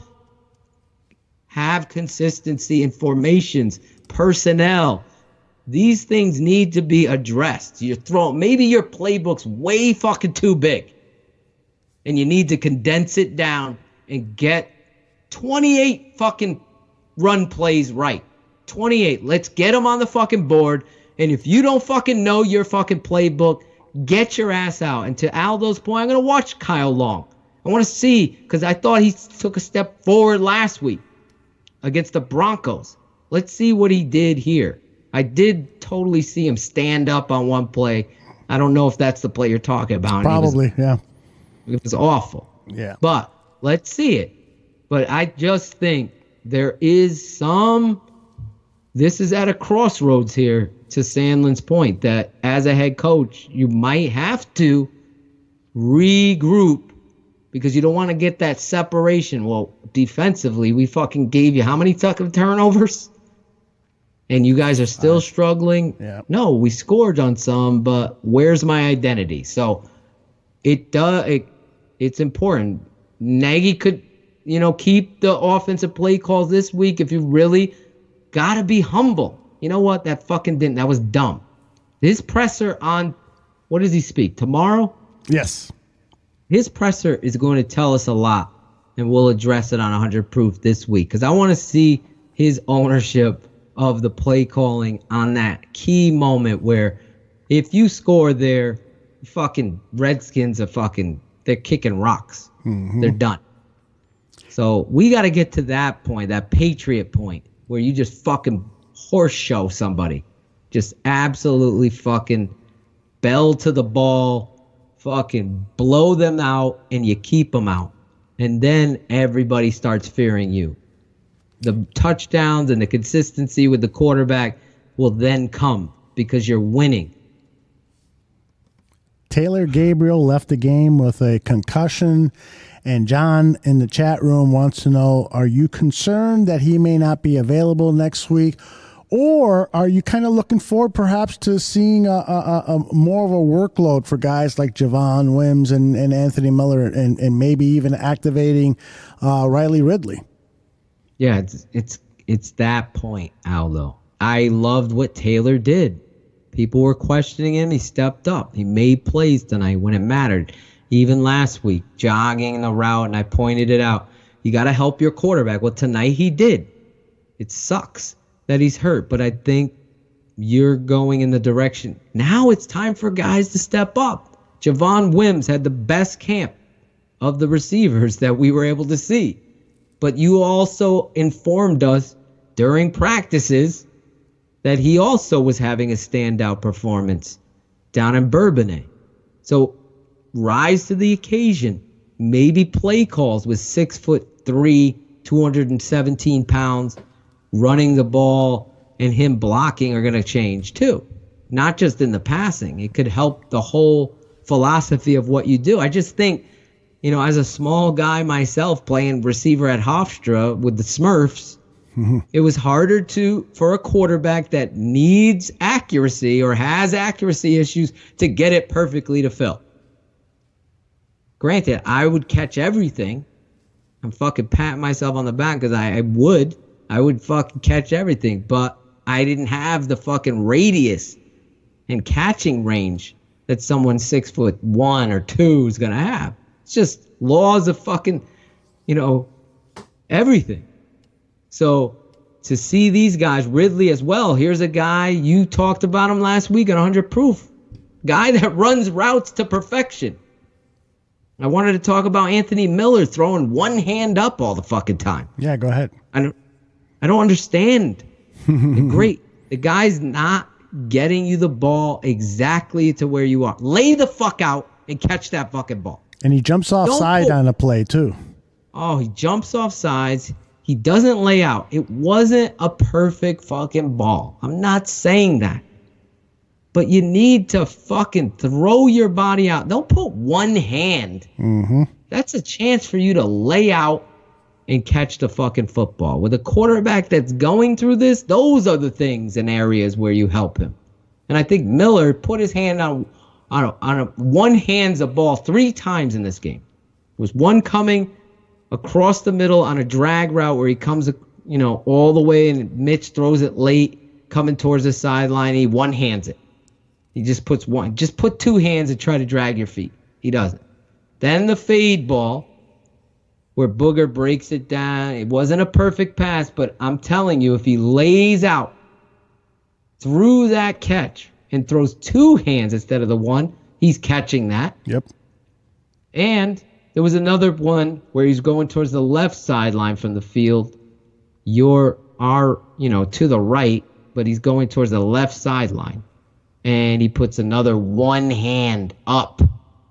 Have consistency in formations, personnel. These things need to be addressed. Maybe your playbook's way fucking too big. And you need to condense it down and get 28 fucking run plays right. 28. Let's get them on the fucking board. And if you don't fucking know your fucking playbook, get your ass out. And to Aldo's point, I'm going to watch Kyle Long. I want to see, because I thought he took a step forward last week against the Broncos. Let's see what he did here. I did totally see him stand up on one play. I don't know if that's the play you're talking about. Probably, yeah. It was awful. Yeah. But let's see it. But I just think there is this is at a crossroads here, to Sandlin's point, that as a head coach, you might have to regroup because you don't want to get that separation. Well, defensively, we fucking gave you how many turnovers? And you guys are still struggling? Yeah. No, we scored on some, but where's my identity? So it's important. Nagy could, keep the offensive play calls this week if you really got to be humble. You know what? That was dumb. His presser on, what does he speak? Tomorrow? Yes. His presser is going to tell us a lot, and we'll address it on 100 Proof this week because I want to see his ownership of the play calling on that key moment where if you score there, fucking Redskins they're kicking rocks. Mm-hmm. They're done. So we got to get to that point, that Patriot point, where you just fucking horse show somebody. Just absolutely fucking bell to the ball, fucking blow them out, and you keep them out. And then everybody starts fearing you. The touchdowns and the consistency with the quarterback will then come because you're winning. Taylor Gabriel left the game with a concussion, and John in the chat room wants to know, are you concerned that he may not be available next week, or are you kind of looking forward perhaps to seeing a more of a workload for guys like Javon Wims and Anthony Miller and maybe even activating Riley Ridley? Yeah, it's that point, Aldo. I loved what Taylor did. People were questioning him. He stepped up. He made plays tonight when it mattered. Even last week, jogging the route, and I pointed it out. You got to help your quarterback. Well, tonight he did. It sucks that he's hurt, but I think you're going in the direction. Now it's time for guys to step up. Javon Wims had the best camp of the receivers that we were able to see. But you also informed us during practices that he also was having a standout performance down in Bourbonnais. So rise to the occasion. Maybe play calls with 6'3", 217 pounds, running the ball, and him blocking are going to change too. Not just in the passing. It could help the whole philosophy of what you do. I just think, as a small guy myself playing receiver at Hofstra with the Smurfs, it was harder for a quarterback that needs accuracy or has accuracy issues to get it perfectly to Phil. Granted, I would catch everything. I'm fucking patting myself on the back because I would fucking catch everything, but I didn't have the fucking radius and catching range that someone 6'1" or 2" is gonna have. It's just laws of fucking, everything. So to see these guys, Ridley as well, here's a guy, you talked about him last week on 100 Proof. Guy that runs routes to perfection. I wanted to talk about Anthony Miller throwing one hand up all the fucking time. Yeah, go ahead. I don't understand. The guy's not getting you the ball exactly to where you are. Lay the fuck out and catch that fucking ball. And he jumps offside on a play, too. Oh, he jumps off sides. He doesn't lay out. It wasn't a perfect fucking ball. I'm not saying that. But you need to fucking throw your body out. Don't put one hand. Mm-hmm. That's a chance for you to lay out and catch the fucking football. With a quarterback that's going through this, those are the things and areas where you help him. And I think Miller put his hand on one hand's a ball 3 times in this game. There was one coming across the middle on a drag route where he comes, all the way, and Mitch throws it late, coming towards the sideline. He one-hands it. He just puts one. Just put 2 hands and try to drag your feet. He doesn't. Then the fade ball, where Booger breaks it down. It wasn't a perfect pass, but I'm telling you, if he lays out through that catch and throws 2 hands instead of the one, he's catching that. Yep. And there was another one where he's going towards the left sideline from the field. To the right, but he's going towards the left sideline. And he puts another one hand up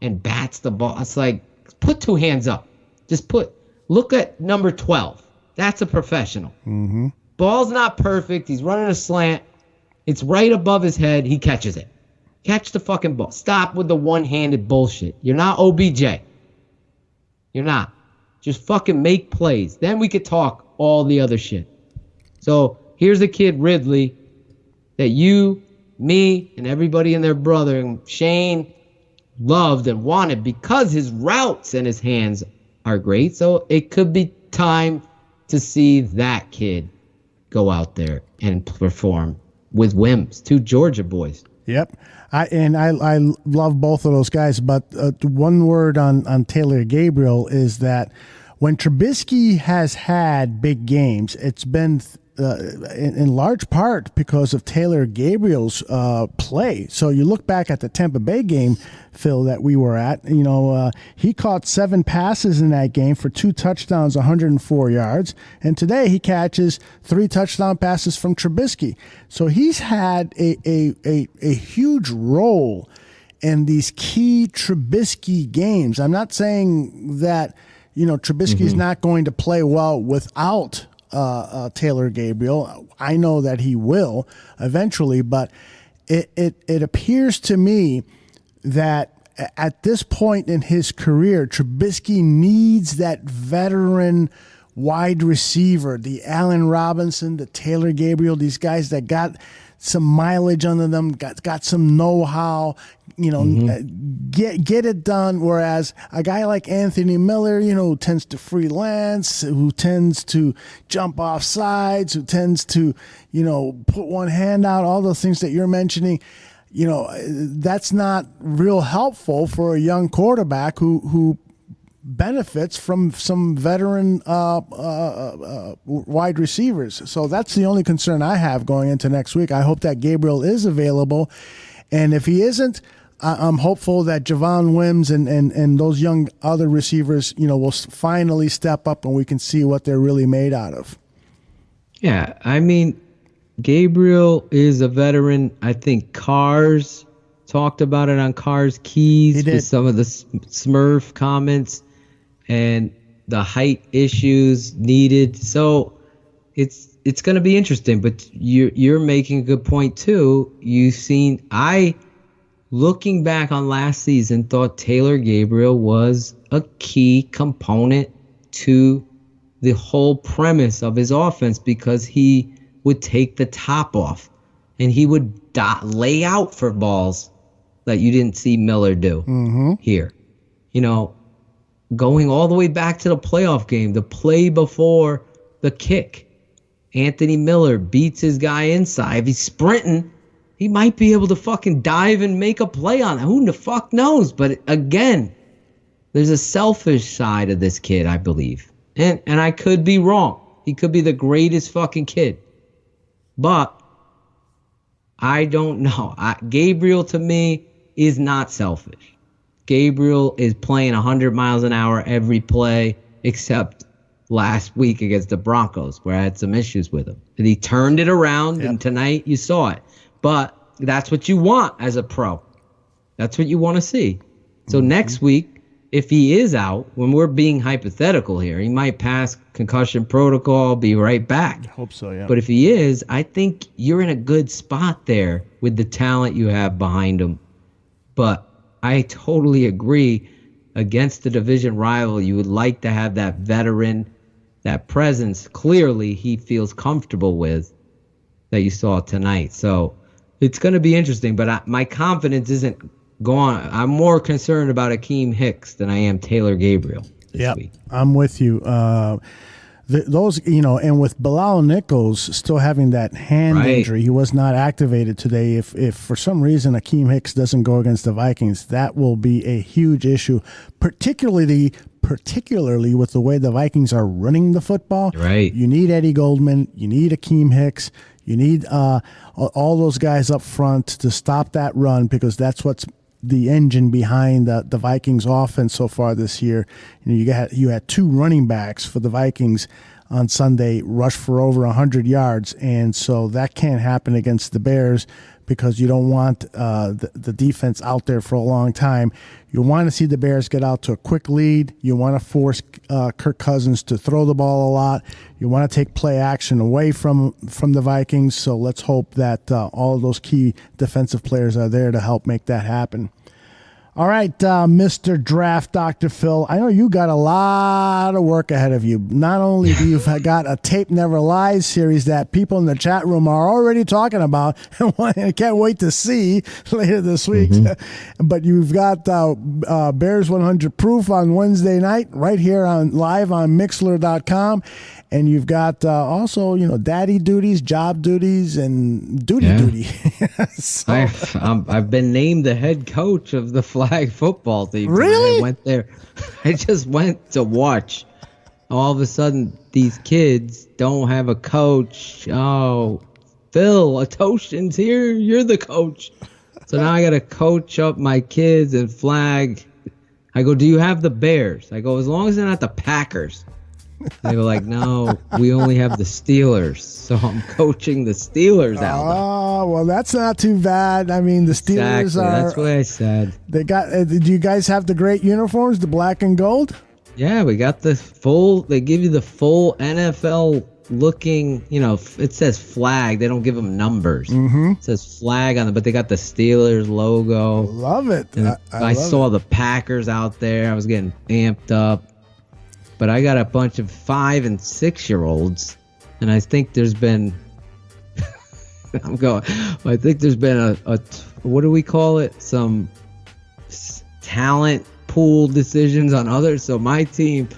and bats the ball. It's like, put 2 hands up. Look at number 12. That's a professional. Mm-hmm. Ball's not perfect. He's running a slant. It's right above his head. He catches it. Catch the fucking ball. Stop with the one-handed bullshit. You're not OBJ. You're not. Just fucking make plays. Then we could talk all the other shit. So here's a kid, Ridley, that you, me, and everybody and their brother, and Shane loved and wanted because his routes and his hands are great. So it could be time to see that kid go out there and perform with Wims, 2 Georgia boys. Yep. I love both of those guys, but one word on Taylor Gabriel is that when Trubisky has had big games, it's been in large part because of Taylor Gabriel's play. So you look back at the Tampa Bay game, Phil, that we were at, he caught 7 passes in that game for 2 touchdowns, 104 yards. And today he catches 3 touchdown passes from Trubisky. So he's had a huge role in these key Trubisky games. I'm not saying that, Trubisky's not going to play well without Taylor Gabriel. I know that he will eventually, but it appears to me that at this point in his career, Trubisky needs that veteran wide receiver, the Allen Robinson, the Taylor Gabriel, these guys that got some mileage under them, got some know-how, get it done. Whereas a guy like Anthony Miller, who tends to freelance, who tends to jump off sides, who tends to, put one hand out, all those things that you're mentioning, that's not real helpful for a young quarterback who benefits from some veteran wide receivers. So that's the only concern I have going into next week. I hope that Gabriel is available. And if he isn't, I'm hopeful that Javon Wims and those young other receivers, will finally step up and we can see what they're really made out of. Yeah, I mean, Gabriel is a veteran. I think Cars talked about it on Cars Keys with some of the Smurf comments and the height issues needed. So it's going to be interesting. But you're making a good point too. Looking back on last season, thought Taylor Gabriel was a key component to the whole premise of his offense because he would take the top off and he would lay out for balls that you didn't see Miller do here. Going all the way back to the playoff game, the play before the kick, Anthony Miller beats his guy inside. If he's sprinting, he might be able to fucking dive and make a play on it. Who the fuck knows? But again, there's a selfish side of this kid, I believe. And I could be wrong. He could be the greatest fucking kid. But I don't know. Gabriel, to me, is not selfish. Gabriel is playing 100 miles an hour every play, except last week against the Broncos, where I had some issues with him. And he turned it around, and tonight you saw it. But that's what you want as a pro. That's what you want to see. So next week, if he is out, when we're being hypothetical here, he might pass concussion protocol, be right back. I hope so, yeah. But if he is, I think you're in a good spot there with the talent you have behind him. But I totally agree. Against the division rival, you would like to have that veteran, that presence. Clearly, he feels comfortable with that you saw tonight. So it's going to be interesting, but my confidence isn't gone. I'm more concerned about Akeem Hicks than I am Taylor Gabriel this week. I'm with you. And with Bilal Nichols still having that hand injury, he was not activated today. If for some reason Akeem Hicks doesn't go against the Vikings, that will be a huge issue, particularly with the way the Vikings are running the football. Right. You need Eddie Goldman. You need Akeem Hicks. You need all those guys up front to stop that run because that's what's the engine behind the Vikings offense so far this year. You had two running backs for the Vikings on Sunday rush for over 100 yards, and so that can't happen against the Bears because you don't want the defense out there for a long time. You want to see the Bears get out to a quick lead. You want to force Kirk Cousins to throw the ball a lot. You want to take play action away from the Vikings. So let's hope that all of those key defensive players are there to help make that happen. All right, Mr. Draft Dr. Phil, I know you got a lot of work ahead of you. Not only do you've got a Tape Never Lies series that people in the chat room are already talking about and can't wait to see later this week, but you've got Bears 100 Proof on Wednesday night right here live on Mixler.com. And you've got also, daddy duties, job duties, and duty. So, I've been named the head coach of the flag football team. Really? I went there. I just went to watch. All of a sudden, these kids don't have a coach. Oh, Phil, Ottochian's here. You're the coach. So now I got to coach up my kids and flag. I go, do you have the Bears? I go, as long as they're not the Packers. They were like, no, we only have the Steelers. So I'm coaching the Steelers, Aldo. Oh, well, that's not too bad. I mean, the Steelers are... That's what I said. They got. Do you guys have the great uniforms, the black and gold? Yeah, we got the full... They give you the full NFL-looking... it says flag. They don't give them numbers. It says flag on it, but they got the Steelers logo. Love it. And I saw the Packers out there. I was getting amped up. But I got a bunch of 5- and 6-year-olds, and I think there's been I think there's been a what do we call it? Some talent pool decisions on others. So my team,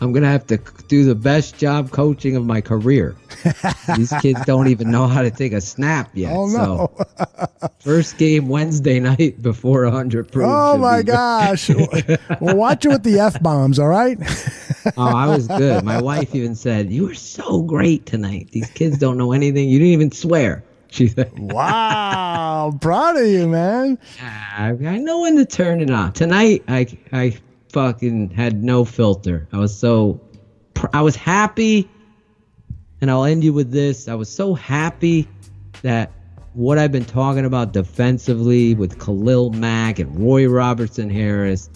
I'm going to have to do the best job coaching of my career. These kids don't even know how to take a snap yet. Oh, no. So, first game Wednesday night before 100 proof. Oh, my gosh. Well, watch it with the F-bombs, all right? Oh, I was good. My wife even said, "You were so great tonight. These kids don't know anything. You didn't even swear." She said, "Wow, proud of you, man." I know when to turn it on. Tonight, I fucking had no filter. I was happy, and I'll end you with this. I was so happy that what I've been talking about defensively with Khalil Mack and Roy Robertson Harris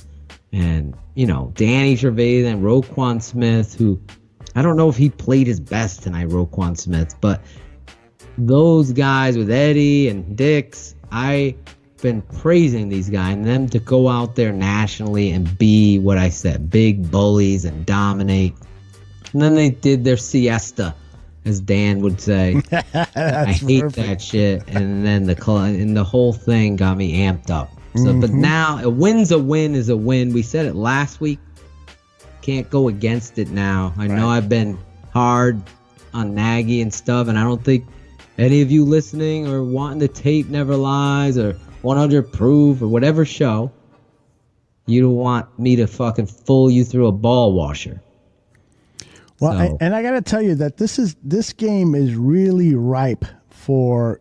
and, Danny Trevathan and Roquan Smith, who I don't know if he played his best tonight, Roquan Smith, but those guys with Eddie and Dix, I've been praising these guys and them to go out there nationally and be what I said, big bullies and dominate. And then they did their siesta, as Dan would say. I hate that shit. And then the whole thing got me amped up. So, But now a win's a win is a win. We said it last week. Can't go against it now. I know I've been hard on Nagy and stuff, and I don't think any of you listening or wanting the tape never lies or 100 proof or whatever show, you don't want me to fucking fool you through a ball washer. Well, and I got to tell you that this game is really ripe for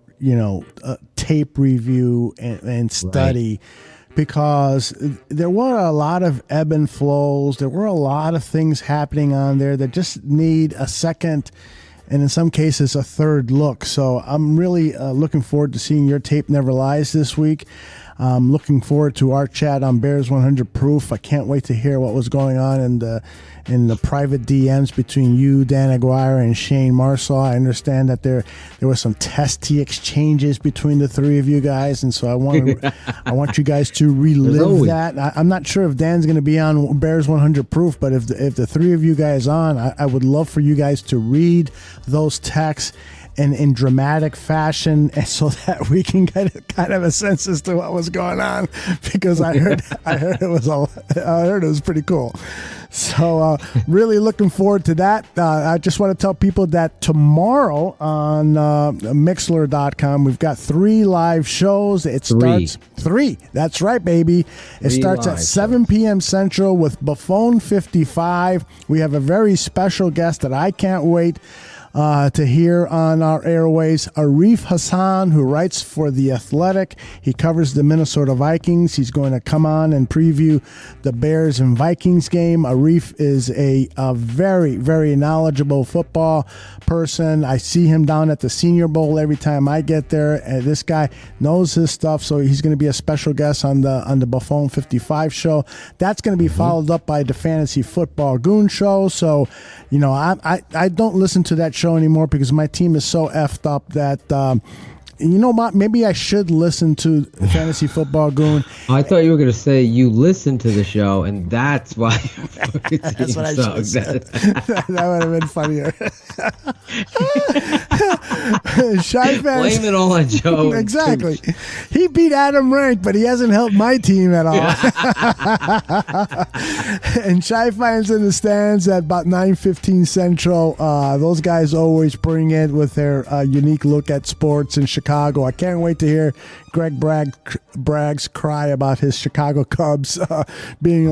tape review and study, because there were a lot of ebb and flows. There were a lot of things happening on there that just need a second, and in some cases a third look. So I'm really looking forward to seeing your tape never lies this week. I'm looking forward to our chat on Bears 100 Proof. I can't wait to hear what was going on in the private DMs between you, Dan Aguirre, and Shane Marsaw. I understand that there were some testy exchanges between the three of you guys, and so I want you guys to relive that. I'm not sure if Dan's going to be on Bears 100 Proof, but if the three of you guys on, I would love for you guys to read those texts and in dramatic fashion, and so that we can get kind of a sense as to what was going on, because I heard it was pretty cool. So really looking forward to that. I just want to tell people that tomorrow on Mixler.com we've got 3 live shows. It starts 3. That's right, baby. It starts at 7 p.m. Central with Buffon 55. We have a very special guest that I can't wait to hear on our airways, Arif Hassan, who writes for The Athletic. He covers the Minnesota Vikings. He's going to come on and preview the Bears and Vikings game. Arif is a very, very knowledgeable football person. I see him down at the Senior Bowl every time I get there. And this guy knows his stuff, so he's going to be a special guest on the Buffon 55 show. That's going to be followed up by the Fantasy Football Goon show. So, I don't listen to that show anymore because my team is so effed up that maybe I should listen to Fantasy Football Goon. I thought you were going to say you listen to the show and that's why that's what I should have said. That would have been funnier. Shy fans, blame it all on Joe. Exactly. He beat Adam Rank, but he hasn't helped my team at all. And Shy fans in the stands at about 9:15 Central. Those guys always bring it with their unique look at sports in Chicago. I can't wait to hear Greg Bragg's cry about his Chicago Cubs being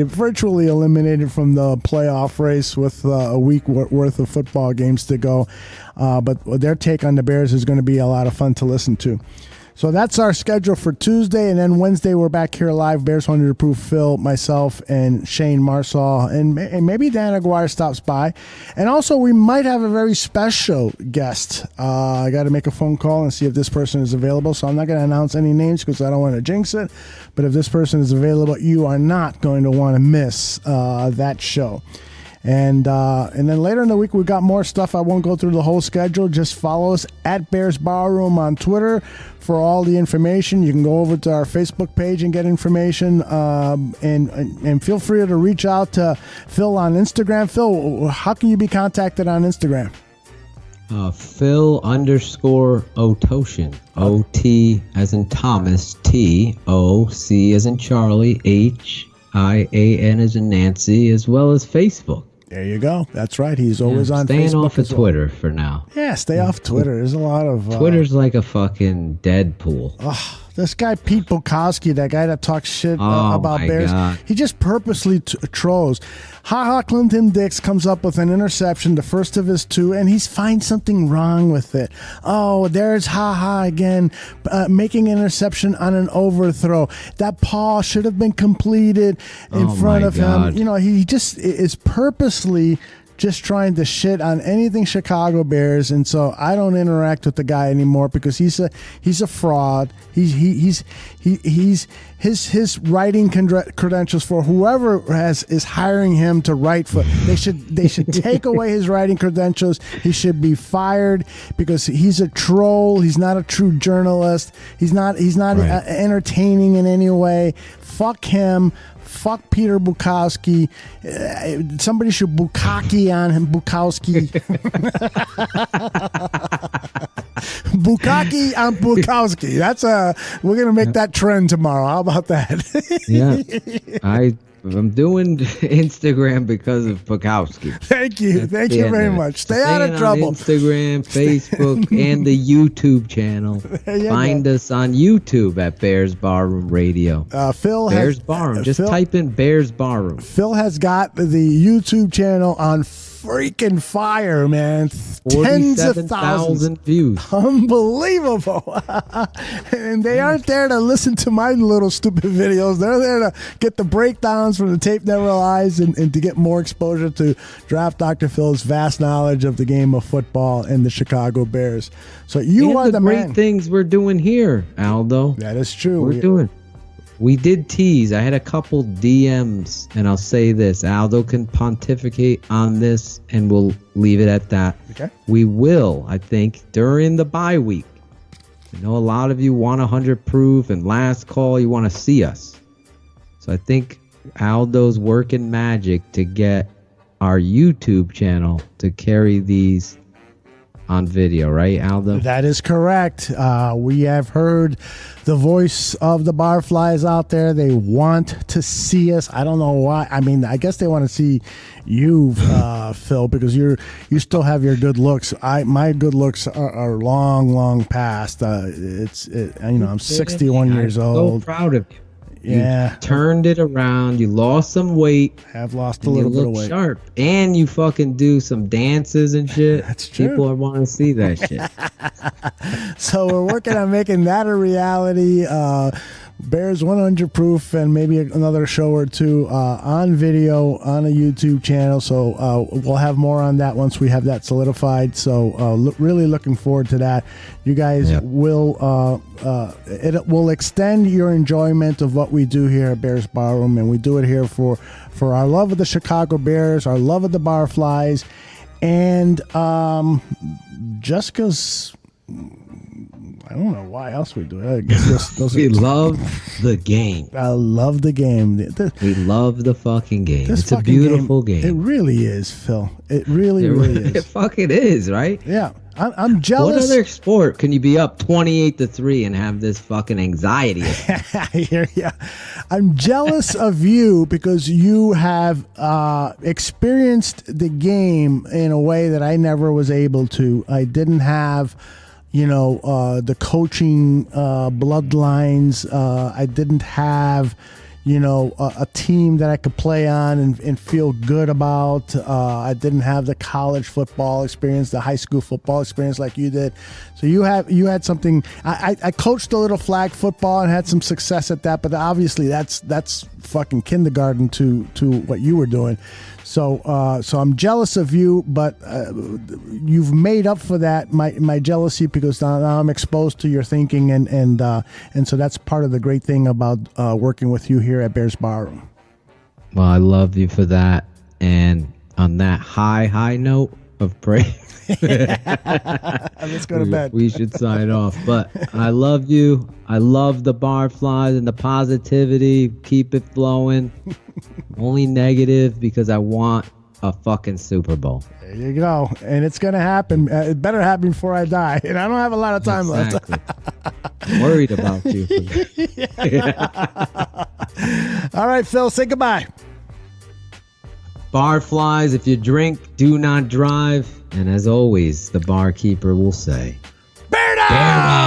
virtually eliminated from the playoff race with a week worth of football games to go. But their take on the Bears is going to be a lot of fun to listen to. So that's our schedule for Tuesday, and then Wednesday we're back here live. Bears 100 Proof, Phil, myself, and Shane Marsaw, and maybe Dan Aguirre stops by. And also we might have a very special guest. I got to make a phone call and see if this person is available, so I'm not going to announce any names because I don't want to jinx it. But if this person is available, you are not going to want to miss that show. And then later in the week, we've got more stuff. I won't go through the whole schedule. Just follow us at Bears Barroom on Twitter for all the information. You can go over to our Facebook page and get information. And feel free to reach out to Phil on Instagram. Phil, how can you be contacted on Instagram? Phil _Ottochian. O-T as in Thomas, T-O-C as in Charlie, H. IAN as in Nancy, as well as Facebook. There you go. That's right. He's always on Staying Facebook off of as well. Twitter for now. Yeah, stay off Twitter. There's a lot of... Twitter's like a fucking Deadpool. This guy, Pete Bukowski, that guy that talks shit Oh, about my Bears, God. he just purposely trolls. Clinton Dix comes up with an interception, the first of his 2, and he's finds something wrong with it. Oh, there's again, making an interception on an overthrow. That paw should have been completed in front of him. You know, he just is purposely just trying to shit on anything Chicago Bears, and so I don't interact with the guy anymore because he's a fraud. His writing credentials for whoever is hiring him to write for, they should take away his writing credentials. He should be fired because he's a troll. He's not a true journalist. He's not entertaining in any way. Fuck him. Fuck Peter Bukowski. Somebody should Bukaki on him. Bukowski. Bukaki on Bukowski. We're gonna make that trend tomorrow. How about that? Yeah, I'm doing Instagram because of Bukowski. Thank you very much. Stay out of trouble. On Instagram, Facebook, and the YouTube channel. Find us on YouTube at Bears Barroom Radio. Bears Barroom. Just type in Bears Barroom. Phil has got the YouTube channel on freaking fire, man. Tens of thousands views. Unbelievable. And they aren't there to listen to my little stupid videos. They're there to get the breakdowns from the Tape Never Lies and to get more exposure to Draft Dr. Phil's vast knowledge of the game of football and the Chicago Bears. So you are the great man. Things we're doing here, Aldo. That is true. We're doing. We did tease. I had a couple DMs, and I'll say this. Aldo can pontificate on this, and we'll leave it at that. Okay. We will, I think, during the bye week. I know a lot of you want 100 proof, and last call, you want to see us. So I think Aldo's working magic to get our YouTube channel to carry these on video, right, Aldo? That is correct. We have heard the voice of the Barflies out there. They want to see us. I don't know why. I mean, I guess they want to see you, Phil, because you still have your good looks. My good looks are long past. I'm 61 years old. So proud of you. Yeah. You turned it around. You lost some weight. Have lost a little bit of weight. Sharp. And you fucking do some dances and shit. That's true. People want to see that shit. So we're working on making that a reality. Bears 100 proof and maybe another show or two on video on a YouTube channel. So we'll have more on that once we have that solidified. So really looking forward to that. You guys will it will extend your enjoyment of what we do here at Bears Barroom, and we do it here for our love of the Chicago Bears, our love of the Barflies, and just because. I don't know why else we do it. I guess we love the game. I love the game. We love the fucking game. It's a beautiful game. It really is, Phil. It really is. It fucking is, right? Yeah. I'm jealous. What other sport can you be up 28-3 and have this fucking anxiety? I hear ya. I'm jealous of you because you have experienced the game in a way that I never was able to. I didn't have the coaching bloodlines. I didn't have, a team that I could play on and feel good about. I didn't have the college football experience, the high school football experience like you did. So you had something. I coached a little flag football and had some success at that, but obviously that's fucking kindergarten to what you were doing. So I'm jealous of you, but you've made up for that, my jealousy, because now I'm exposed to your thinking, and so that's part of the great thing about working with you here at Bears Barroom. Well, I love you for that, and on that high note of praise, let's go to bed. We should sign off. But I love you. I love the Barflies and the positivity. Keep it flowing. Only negative because I want a fucking Super Bowl. There you go. And it's going to happen. It better happen before I die. And I don't have a lot of time left. I'm worried about you. All right, Phil, say goodbye. Bar flies, if you drink, do not drive. And as always, the barkeeper will say, Bear down!